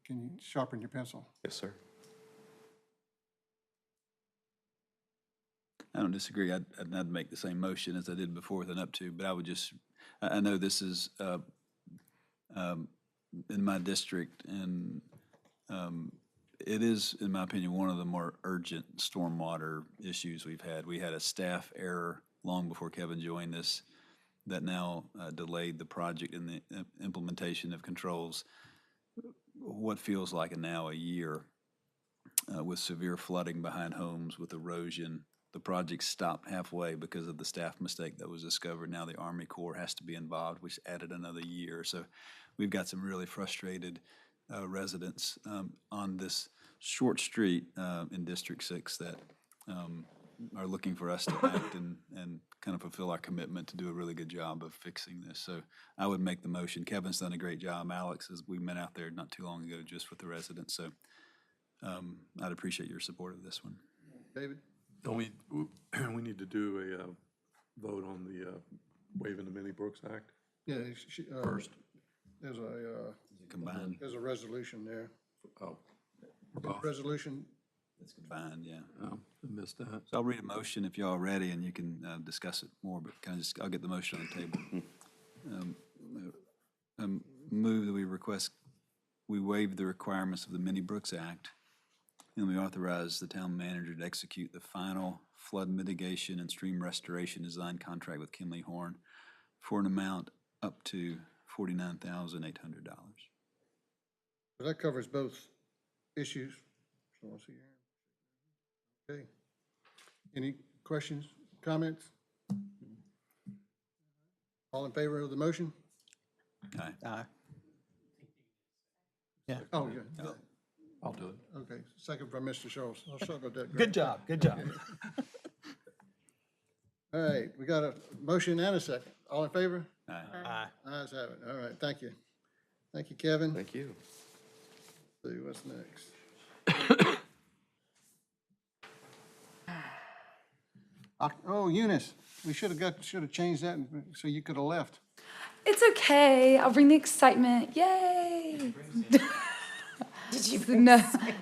can you sharpen your pencil? Yes, sir. I don't disagree. I'd make the same motion as I did before with an up to, but I would just, I know this is in my district, and it is, in my opinion, one of the more urgent stormwater issues we've had. We had a staff error long before Kevin joined us that now delayed the project and the implementation of controls. What feels like now a year with severe flooding behind homes, with erosion. The project stopped halfway because of the staff mistake that was discovered. Now the Army Corps has to be involved, which added another year. So we've got some really frustrated residents on this short street in District 6 that are looking for us to act and kind of fulfill our commitment to do a really good job of fixing this. So I would make the motion. Kevin's done a great job. Alex, as we met out there not too long ago just with the residents. So I'd appreciate your support of this one. David? Don't we need to do a vote on the waiving the Mini Brooks Act Yeah, first? there's a Combined. there's a resolution there. Oh, for both. Resolution, It's combined, yeah. Oh, I missed that. So I'll read a motion if y'all are ready, and you can discuss it more, but I'll get the motion on the table. Move that we waive the requirements of the Mini Brooks Act, and we authorize the town manager to execute the final flood mitigation and stream restoration design contract with Kimley Horn for an amount up to $49,800. that covers both issues. So I'll see you. Okay. Any questions, comments? All in favor of the motion? Aye. Yeah. Oh, yeah. I'll do it. Okay, second from Mr. Schultz. I'll second that. Good job, good job. All right, we got a motion and a second. All in favor? Aye. Aye. Ayes have it. All right, thank you. Thank you, Kevin. Thank you. See what's next. Oh, Eunice, we should have changed that so you could have left. It's okay. I'll bring the excitement. Yay! Did you No,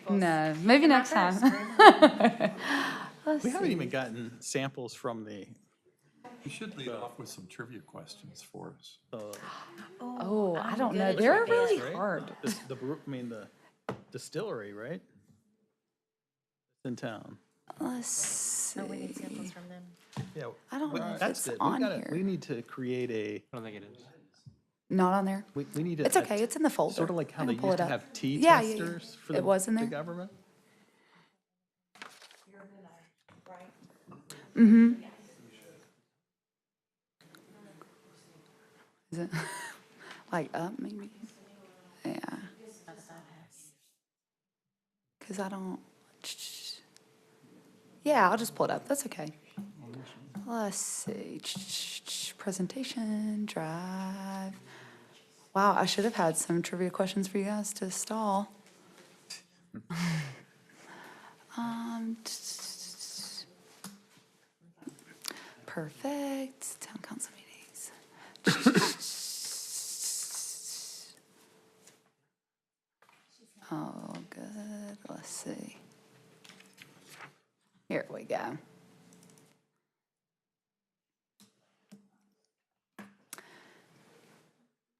no, maybe next time. We haven't even gotten samples from the, You should lead off with some trivia questions for us. Oh, I I'm don't good know. at They're trivia. really right? hard. the distillery, right? In town. Let's Oh, we need see. samples from them. Yeah. I don't know if That's it's it. on We here. need to create a, I don't think it is. Not on there? we need to. It's okay. It's in the folder. Sort of like how I they can pull used it to up. have tea Yeah, yeah, yeah. testers for It the was in the there. government. Mm-hmm. Is it like up maybe? Yeah. Cause I don't. Yeah, I'll just pull it up. That's okay. Let's see. Presentation, drive. Wow, I should have had some trivia questions for you guys to stall. Perfect. Town council meetings. Oh, good. Let's see. Here we go.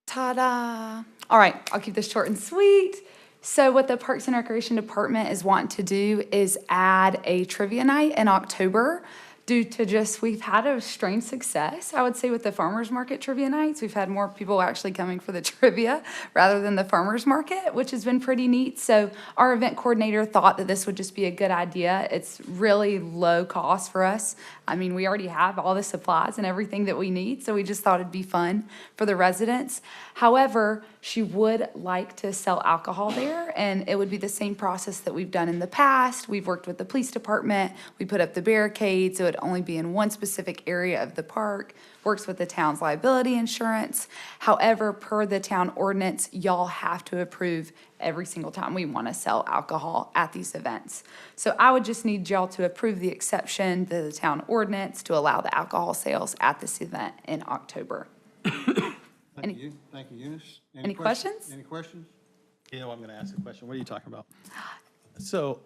Ta-da! All right, I'll keep this short and sweet. So what the Parks and Recreation Department is wanting to do is add a trivia night in October due to just, we've had a strange success, I would say, with the farmers market trivia nights. We've had more people actually coming for the trivia rather than the farmers market, which has been pretty neat. So our event coordinator thought that this would just be a good idea. It's really low cost for us. I mean, we already have all the supplies and everything that we need, so we just thought it'd be fun for the residents. However, she would like to sell alcohol there, and it would be the same process that we've done in the past. We've worked with the police department. We put up the barricades, so it'd only be in one specific area of the park. Works with the town's liability insurance. However, per the town ordinance, y'all have to approve every single time we want to sell alcohol at these events. So I would just need y'all to approve the exception to the town ordinance to allow the alcohol sales at this event in October. Thank you. Thank you, Eunice. Any questions? Any questions? You know, I'm going to ask a question. What are you talking about? So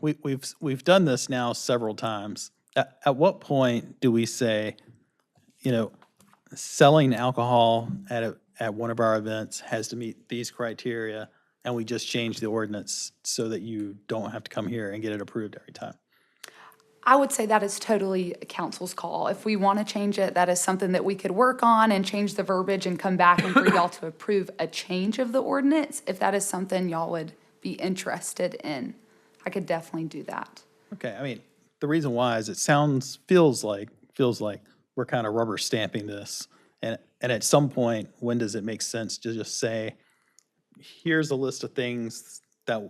we've done this now several times. At what point do we say, you know, selling alcohol at one of our events has to meet these criteria, and we just change the ordinance so that you don't have to come here and get it approved every time? I would say that is totally council's call. If we want to change it, that is something that we could work on and change the verbiage and come back and for y'all to approve a change of the ordinance. If that is something y'all would be interested in, I could definitely do that. Okay, I mean, the reason why is it feels like we're kind of rubber stamping this. And at some point, when does it make sense to just say, here's a list of things that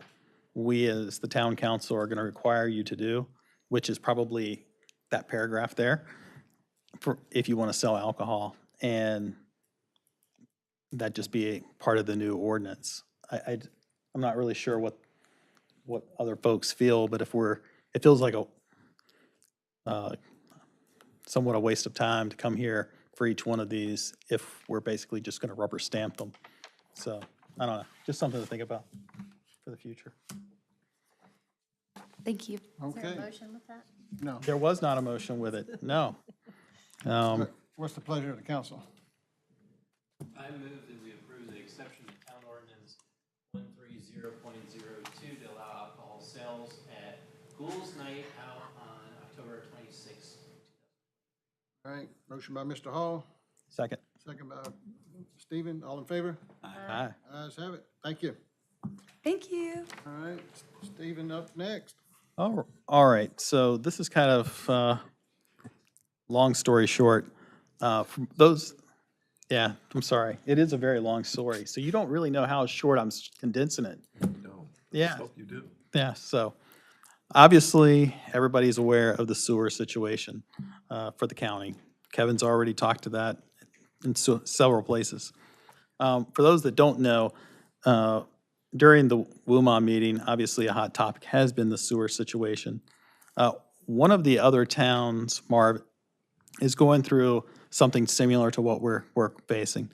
we as the town council are going to require you to do, which is probably that paragraph there, for if you want to sell alcohol, and that just be a part of the new ordinance. I'm not really sure what other folks feel, but it feels like somewhat a waste of time to come here for each one of these if we're basically just going to rubber stamp them. So, I don't know, just something to think about for the future. Thank you. Is there Okay. a motion with that? No. There was not a motion with it, no. What's the pleasure of the council? I move that we approve the exception to town ordinance 130.02 to allow alcohol sales at Ghouls Night Out on October 26th. All right, motion by Mr. Hall, Second. second by Stephen. All in favor? Aye. Ayes have it. Thank you. Thank you. All right, Stephen up next. All right, so this is kind of, long story short. From those, yeah, I'm sorry. It is a very long story, so you don't really know how short I'm condensing it. No. Yeah. Hope you do. Yeah, so obviously, everybody's aware of the sewer situation for the county. Kevin's already talked to that in several places. For those that don't know, during the WUMA meeting, obviously a hot topic has been the sewer situation. One of the other towns, Marv, is going through something similar to what we're facing.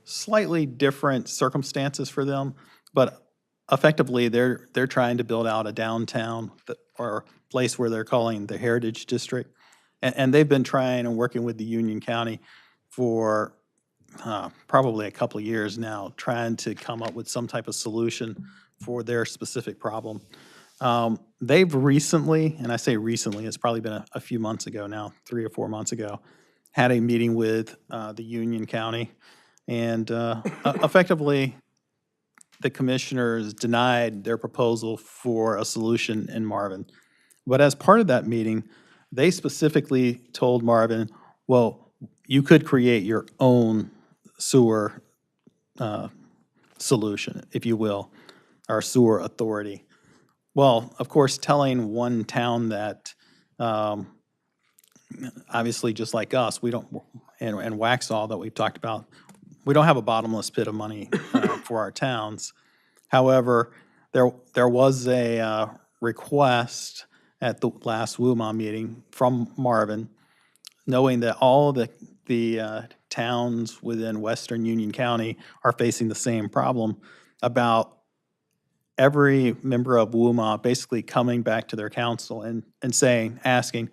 Slightly different circumstances for them, but effectively, they're trying to build out a downtown or place where they're calling the Heritage District. And they've been trying and working with the Union County for probably a couple of years now, trying to come up with some type of solution for their specific problem. They've recently, and I say recently, it's probably been a few months ago now, 3 or 4 months ago, had a meeting with the Union County. And effectively, the commissioners denied their proposal for a solution in Marvin. But as part of that meeting, they specifically told Marvin, well, you could create your own sewer solution, if you will, our sewer authority. Well, of course, telling one town that, obviously, just like us, we don't, and Waxhaw that we've talked about, we don't have a bottomless pit of money for our towns. However, there was a request at the last WUMA meeting from Marvin, knowing that all the towns within Western Union County are facing the same problem, about every member of WUMA basically coming back to their council and asking,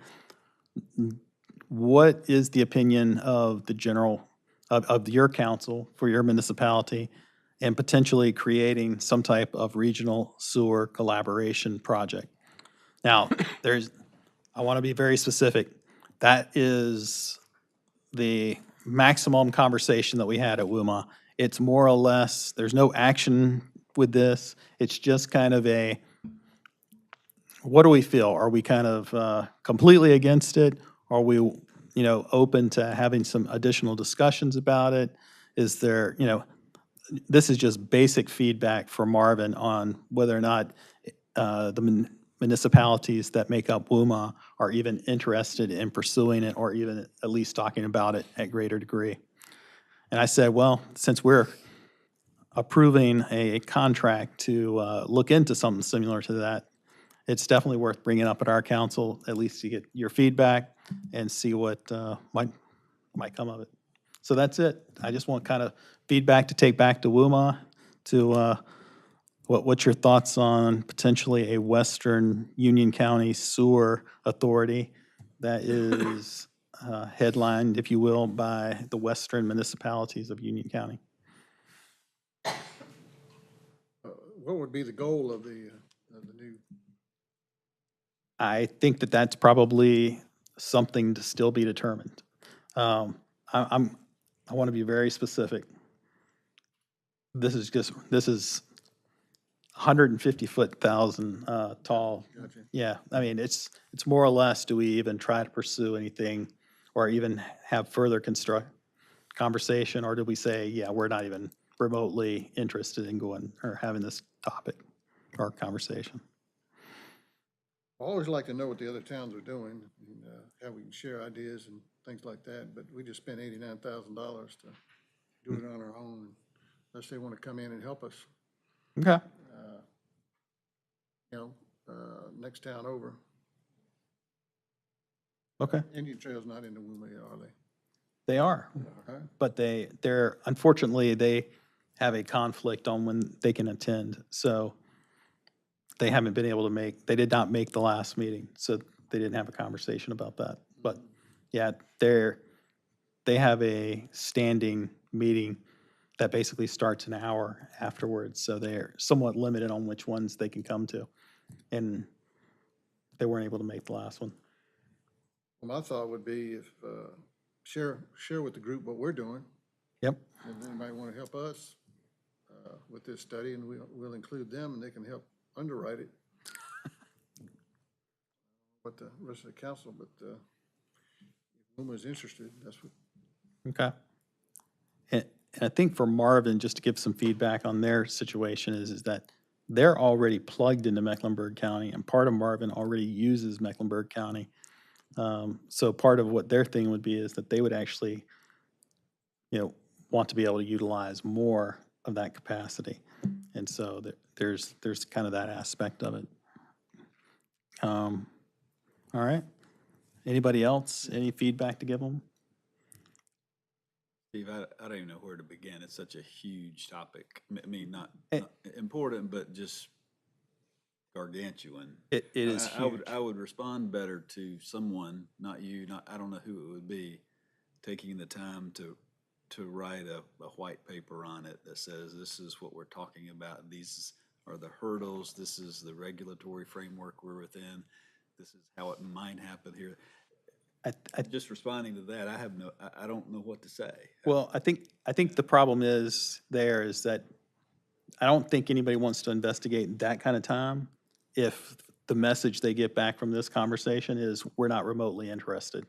what is the opinion of the general, of your council for your municipality, and potentially creating some type of regional sewer collaboration project? Now, I want to be very specific. That is the maximum conversation that we had at WUMA. It's more or less, there's no action with this. It's just kind of a, what do we feel? Are we kind of completely against it? Are we, open to having some additional discussions about it? Is there, this is just basic feedback for Marvin on whether or not the municipalities that make up WUMA are even interested in pursuing it or even at least talking about it at greater degree. And I said, well, since we're approving a contract to look into something similar to that, it's definitely worth bringing up at our council, at least to get your feedback and see what might come of it. So that's it. I just want kind of feedback to take back to WUMA, to what's your thoughts on potentially a Western Union County Sewer Authority that is headlined, if you will, by the western municipalities of Union County? What would be the goal of the new? I think that that's probably something to still be determined. I want to be very specific. This is 150-foot tall. Gotcha. Yeah, I mean, it's more or less, do we even try to pursue anything or even have further conversation, or do we say, yeah, we're not even remotely interested in going or having this topic or conversation? I always like to know what the other towns are doing, and how we can share ideas and things like that, but we just spent $89,000 to do it on our own, unless they want to come in and help us. Okay. Next town over. Okay. Indian Trail's not in the WUMA, are they? They are, Huh? but they're unfortunately, they have a conflict on when they can attend. So they haven't been able to they did not make the last meeting, so they didn't have a conversation about that. But yeah, they have a standing meeting that basically starts an hour afterwards. So they're somewhat limited on which ones they can come to. And they weren't able to make the last one. Well, my thought would be if, share with the group what we're doing, Yep. and they might want to help us with this study, and we'll include them, and they can help underwrite it. But the rest of the council, but if WUMA is interested, that's what. Okay. And I think for Marvin, just to give some feedback on their situation is that they're already plugged into Mecklenburg County, and part of Marvin already uses Mecklenburg County. So part of what their thing would be is that they would actually, want to be able to utilize more of that capacity. And so there's kind of that aspect of it. All right. Anybody else? Any feedback to give them? Steve, I don't even know where to begin. It's such a huge topic. I mean, not important, but just gargantuan. It is huge. I would respond better to someone, not you, I don't know who it would be, taking the time to write a white paper on it that says, this is what we're talking about. These are the hurdles. This is the regulatory framework we're within. This is how it might happen here. Just responding to that, I don't know what to say. Well, I think the problem is that I don't think anybody wants to investigate that kind of time if the message they get back from this conversation is, we're not remotely interested.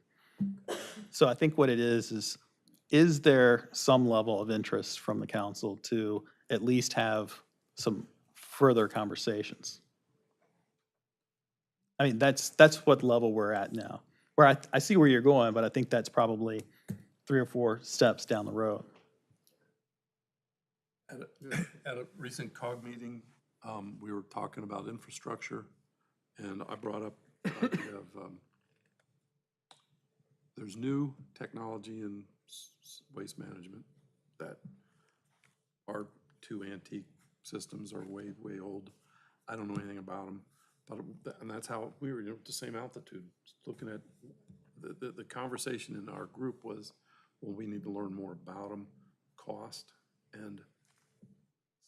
So I think what it is there some level of interest from the council to at least have some further conversations? I mean, that's what level we're at now. Where I see where you're going, but I think that's probably 3 or 4 steps down the road. At a recent COG meeting, we were talking about infrastructure, and I brought up the idea of, there's new technology in waste management that our 2 antique systems are way, way old. I don't know anything about them, but, and that's how, we were at the same altitude, looking at, the conversation in our group was, well, we need to learn more about them, cost and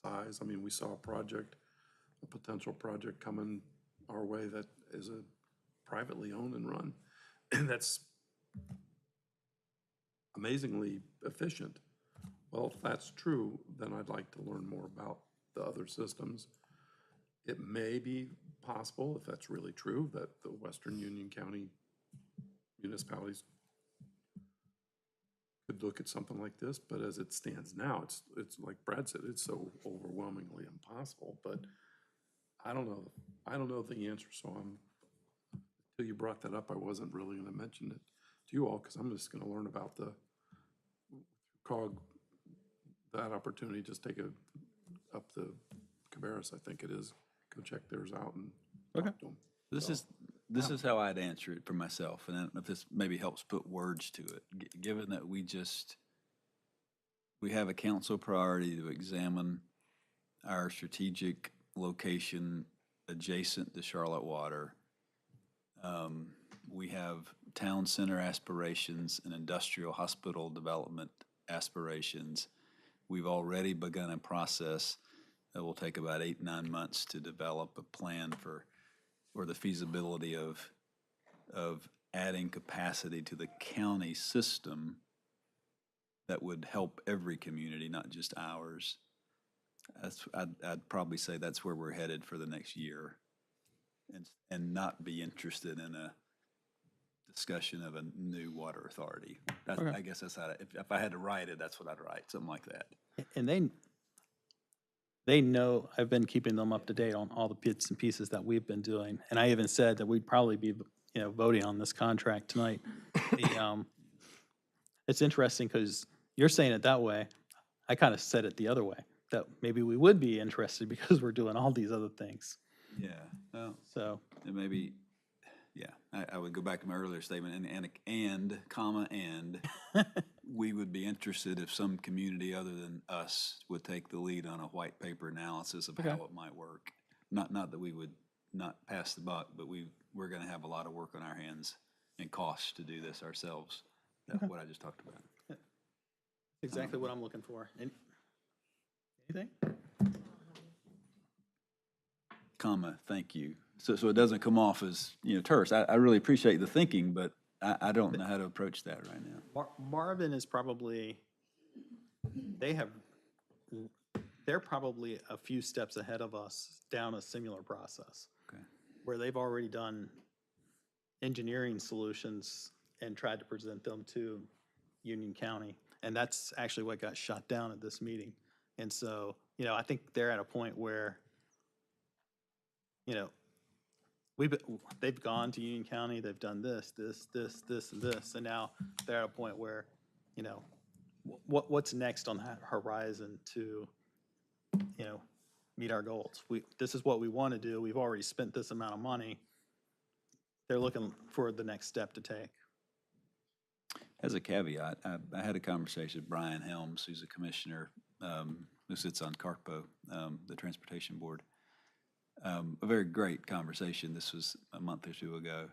size. I mean, we saw a potential project coming our way that is a privately owned and run, and that's amazingly efficient. Well, if that's true, then I'd like to learn more about the other systems. It may be possible, if that's really true, that the Western Union County municipalities could look at something like this, but as it stands now, it's like Brad said, it's so overwhelmingly impossible, but I don't know the answer, so until you brought that up, I wasn't really gonna mention it to you all, because I'm just gonna learn about the COG, that opportunity, just take up the Cabarrus, I think it is, go check theirs out and talk to them. This is how I'd answer it for myself, and I don't know if this maybe helps put words to it. Given that we have a council priority to examine our strategic location adjacent to Charlotte Water. We have town center aspirations and industrial hospital development aspirations. We've already begun a process that will take about 8-9 months to develop a plan for the feasibility of adding capacity to the county system that would help every community, not just ours. I'd probably say that's where we're headed for the next year, and not be interested in a discussion of a new water authority. I guess that's how, if I had to write it, that's what I'd write, something like that. And they know I've been keeping them up to date on all the bits and pieces that we've been doing. And I even said that we'd probably be, voting on this contract tonight. It's interesting because you're saying it that way. I kind of said it the other way, that maybe we would be interested because we're doing all these other things. Yeah, well, So, and maybe, yeah, I would go back to my earlier statement, and we would be interested if some community other than us would take the lead on a white paper analysis of how it might work. Not that we would not pass the buck, but we're gonna have a lot of work on our hands and costs to do this ourselves. That's what I just talked about. exactly what I'm looking for. Anything? Thank you. So it doesn't come off as, terse. I really appreciate the thinking, but I don't know how to approach that right now. Marvin is probably, they're probably a few steps ahead of us down a similar process. Okay. Where they've already done engineering solutions and tried to present them to Union County. And that's actually what got shot down at this meeting. And so, I think they're at a point where, they've gone to Union County, they've done this, and this, and now they're at a point where, what's next on that horizon to, meet our goals? This is what we want to do. We've already spent this amount of money. They're looking for the next step to take. As a caveat, I had a conversation with Brian Helms, who's a commissioner who sits on CARPO, the Transportation Board. A very great conversation. This was a month or two ago,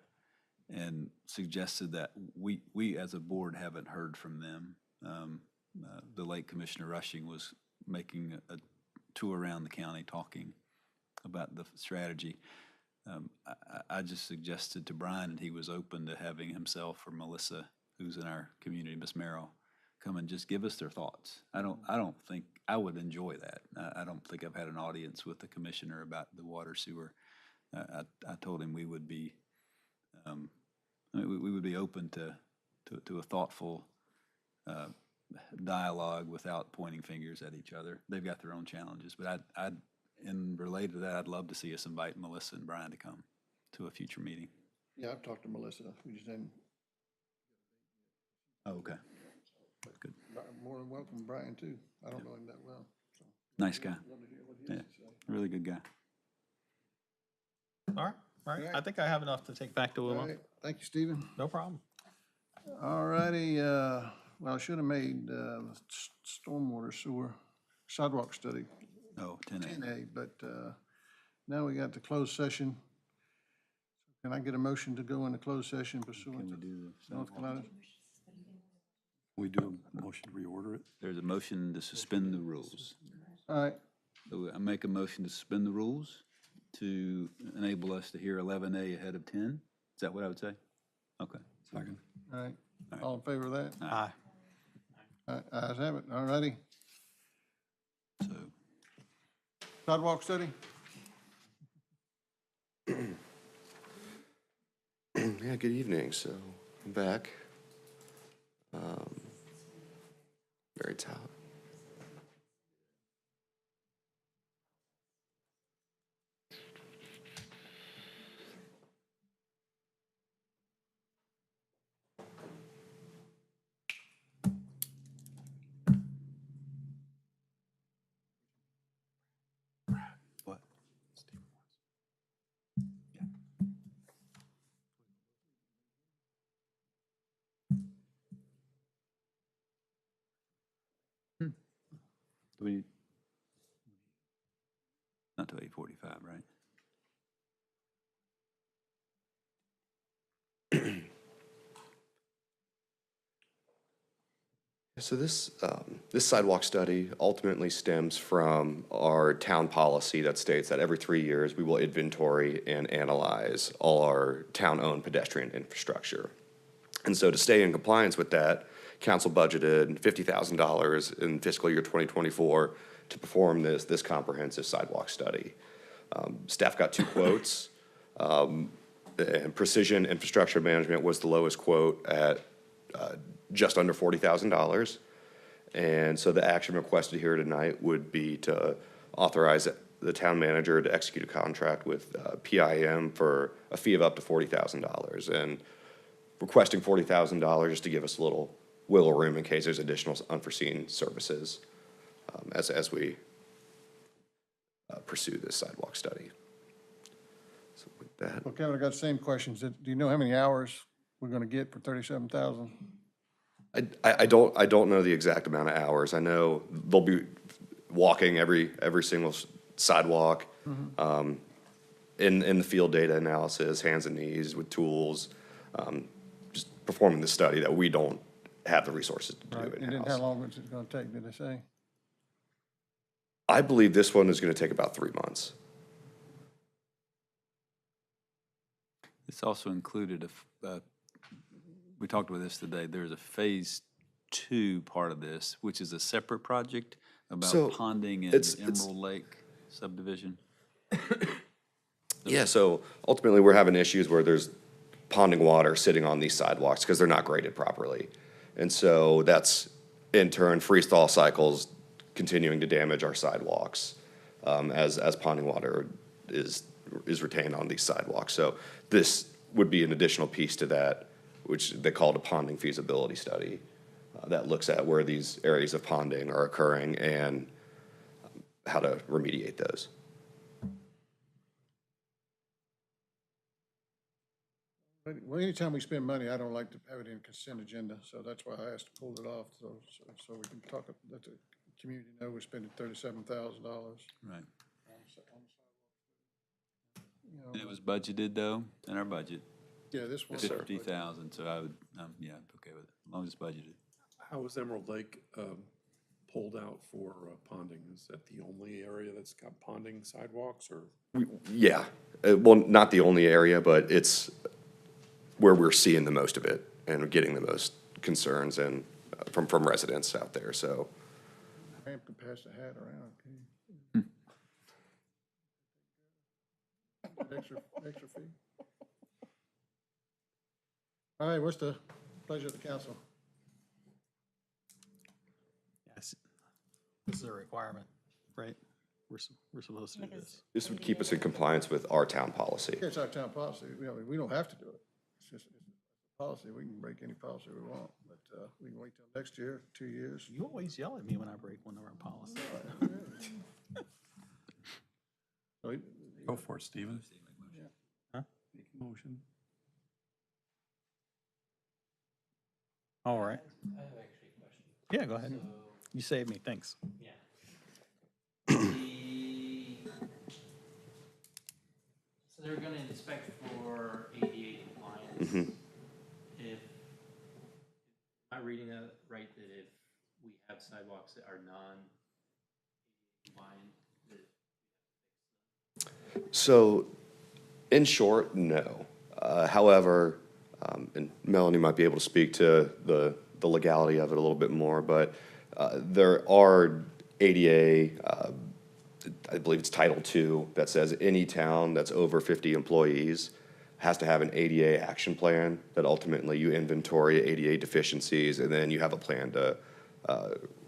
and suggested that we as a board haven't heard from them. The late Commissioner Rushing was making a tour around the county talking about the strategy. I just suggested to Brian that he was open to having himself or Melissa, who's in our community, Miss Merrill, come and just give us their thoughts. I don't think I would enjoy that. I don't think I've had an audience with the commissioner about the water sewer. I told him we would be open to a thoughtful dialogue without pointing fingers at each other. They've got their own challenges, but and related to that, I'd love to see us invite Melissa and Brian to come to a future meeting. Yeah, I've talked to Melissa. We just hadn't. Oh, okay. Good. More than welcome, Brian, too. I don't know him that well. So. Nice guy. Love to hear what he has to say. Really good guy. All right. I think I have enough to take back to All Wilma. right. Thank you, Stephen. No problem. All righty, well, I should have made the stormwater sewer sidewalk study Oh, 10A. 10A, but Now we got the closed session. Can I get a motion to go into closed session pursuant Can we to do the North Carolina? We do a motion to reorder it? There's a motion to suspend the rules. All right, So I make a motion to suspend the rules to enable us to hear 11A ahead of 10. Is that what I would say? Okay. Second. all right. All in favor of that? Aye. All right, ayes have it. All righty. So Sidewalk study? Yeah, good evening. So I'm back. Very tired. what? Do we, not till 8:45, right? So this sidewalk study ultimately stems from our town policy that states that every 3 years, we will inventory and analyze all our town-owned pedestrian infrastructure. And so to stay in compliance with that, council budgeted $50,000 in fiscal year 2024 to perform this comprehensive sidewalk study. Staff got 2 quotes, and Precision Infrastructure Management was the lowest quote at just under $40,000. And so the action requested here tonight would be to authorize the town manager to execute a contract with PIM for a fee of up to $40,000. And requesting $40,000 just to give us a little wiggle room in case there's additional unforeseen services as we pursue this sidewalk study. So with that. Well, Kevin, I got the same questions. Do you know how many hours we're gonna get for 37,000? I don't know the exact amount of hours. I know they'll be walking every single sidewalk, in the field data analysis, hands and knees with tools, just performing the study that we don't have the resources to do Right, and then how in-house. long is it gonna take, did they say? I believe this one is gonna take about 3 months. This also included we talked about this today, there's a phase 2 part of this, which is a separate project about So, ponding in it's- Emerald Lake subdivision. Yeah, so ultimately, we're having issues where there's ponding water sitting on these sidewalks because they're not graded properly. And so that's, in turn, freeze-thaw cycles continuing to damage our sidewalks as ponding water is retained on these sidewalks. So this would be an additional piece to that, which they called a ponding feasibility study that looks at where these areas of ponding are occurring and how to remediate those. Well, anytime we spend money, I don't like to have it in consent agenda, so that's why I asked to pull it off, so we can talk, let the community know we're spending $37,000. Right. You know, And it was budgeted though, in our budget, Yeah, this one. 50,000, so I would, yeah, I'm okay with it, as long as it's budgeted. How is Emerald Lake pulled out for ponding? Is that the only area that's got ponding sidewalks, or? Yeah, well, not the only area, but it's where we're seeing the most of it and getting the most concerns and from residents out there, so. Pam can pass the hat around, can you? Extra fee. All right, what's the pleasure of the council? Yes. This is a requirement, right? We're supposed to do this. This would keep us in compliance with our town policy. It's our town policy, we don't have to do it. It's just, it's a policy, we can break any policy we want, but, we can wait till next year, 2 years. You always yell at me when I break one of our policies. So we- Go for it, Stephen. Huh? Make a motion. All right. I have actually a question. Yeah, go ahead. So, You saved me, thanks. yeah. The inspect for ADA compliance. Mhm. If, am I reading that right, that if we have sidewalks that are non-compliant, that So, in short, no. However, and Melanie might be able to speak to the legality of it a little bit more, but there are ADA, I believe it's Title II, that says any town that's over 50 employees has to have an ADA action plan that ultimately you inventory ADA deficiencies, and then you have a plan to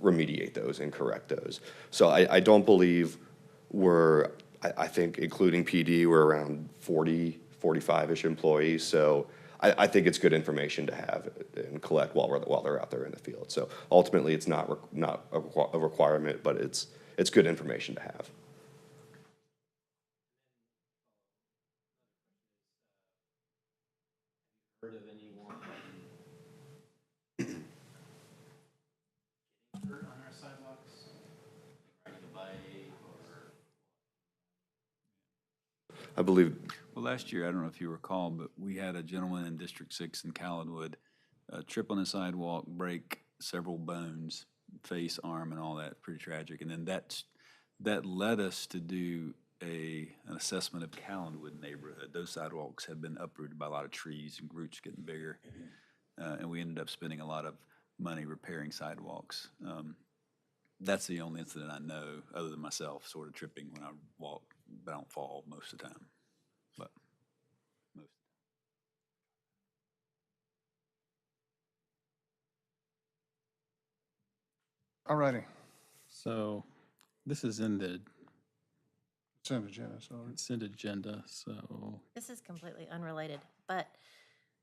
remediate those and correct those. So I don't believe I think including PD, we're around 40, 45-ish employees. So I think it's good information to have and collect while they're out there in the field. So ultimately, it's not a requirement, but it's good information to have. heard of anyone getting hurt on our sidewalks, like riding a bike or? I believe, Well, last year, I don't know if you recall, but we had a gentleman in District 6 in Callenwood trip on the sidewalk, break several bones, face, arm, and all that, pretty tragic. And then that led us to do an assessment of Callenwood neighborhood. Those sidewalks had been uprooted by a lot of trees and roots getting bigger. And we ended up spending a lot of money repairing sidewalks. That's the only incident I know, other than myself, sort of tripping when I walk, but I don't fall most of the time. But most. All righty, So this is in the consent agenda, so consent agenda, so This is completely unrelated, but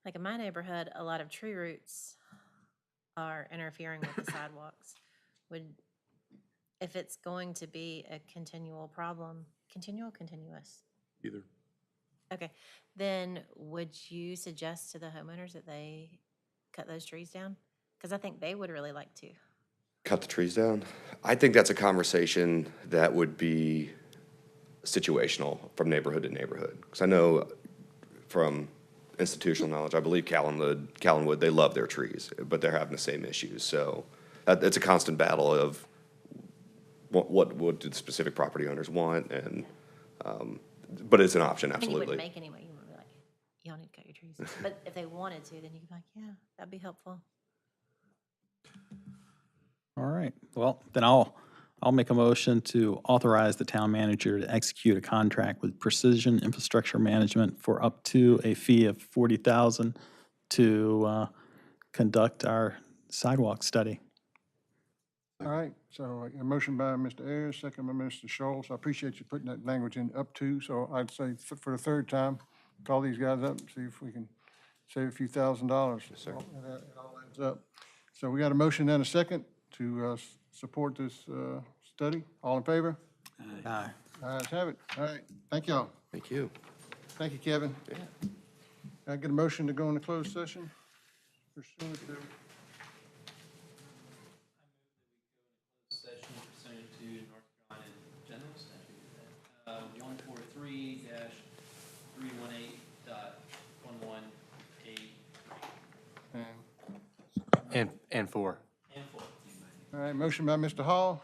like in my neighborhood, a lot of tree roots are interfering with the sidewalks. If it's going to be a continual problem, continuous? Either. Okay, then would you suggest to the homeowners that they cut those trees down? Because I think they would really like to. cut the trees down. I think that's a conversation that would be situational from neighborhood. Because I know from institutional knowledge, I believe Callenwood, they love their trees, but they're having the same issues. So it's a constant battle of what do the specific property owners want, and but it's an option, I mean, you wouldn't absolutely. make anyway, you wouldn't be like, y'all need to cut your trees. But if they wanted to, then you could be like, yeah, that'd be helpful. all right. Well, then I'll make a motion to authorize the town manager to execute a contract with Precision Infrastructure Management for up to a fee of $40,000 to conduct our sidewalk study. all right, so a motion by Mr. Ayers, second by Mr. Schultz. I appreciate you putting that language in up to, so I'd say for the third time, call these guys up and see if we can save a few $1,000s. Yes, sir. It all adds up. So we got a motion and a second to support this study. All in favor? Aye. Ayes have it. All right, thank y'all. Thank you. Thank you, Kevin. Can I get a motion to go into closed session? Pursuant to Session pursuant to North Carolina General Statute, 143-318.11A. And 4. And 4. All right, motion by Mr. Hall,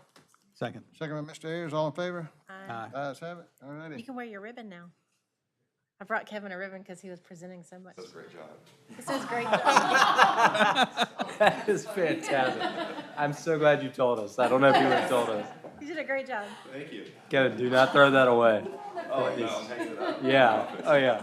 Second. second by Mr. Ayers. All in favor? Aye. Ayes have it. All You righty. can wear your ribbon now. I brought Kevin a ribbon because he was presenting so much. That's a great job. It says great job. That is fantastic. I'm so glad you told us. I don't know if you would have told us. You did a great job. Thank you. Kevin, do not throw that away. Oh, no, I'm hanging it up. Yeah, oh yeah.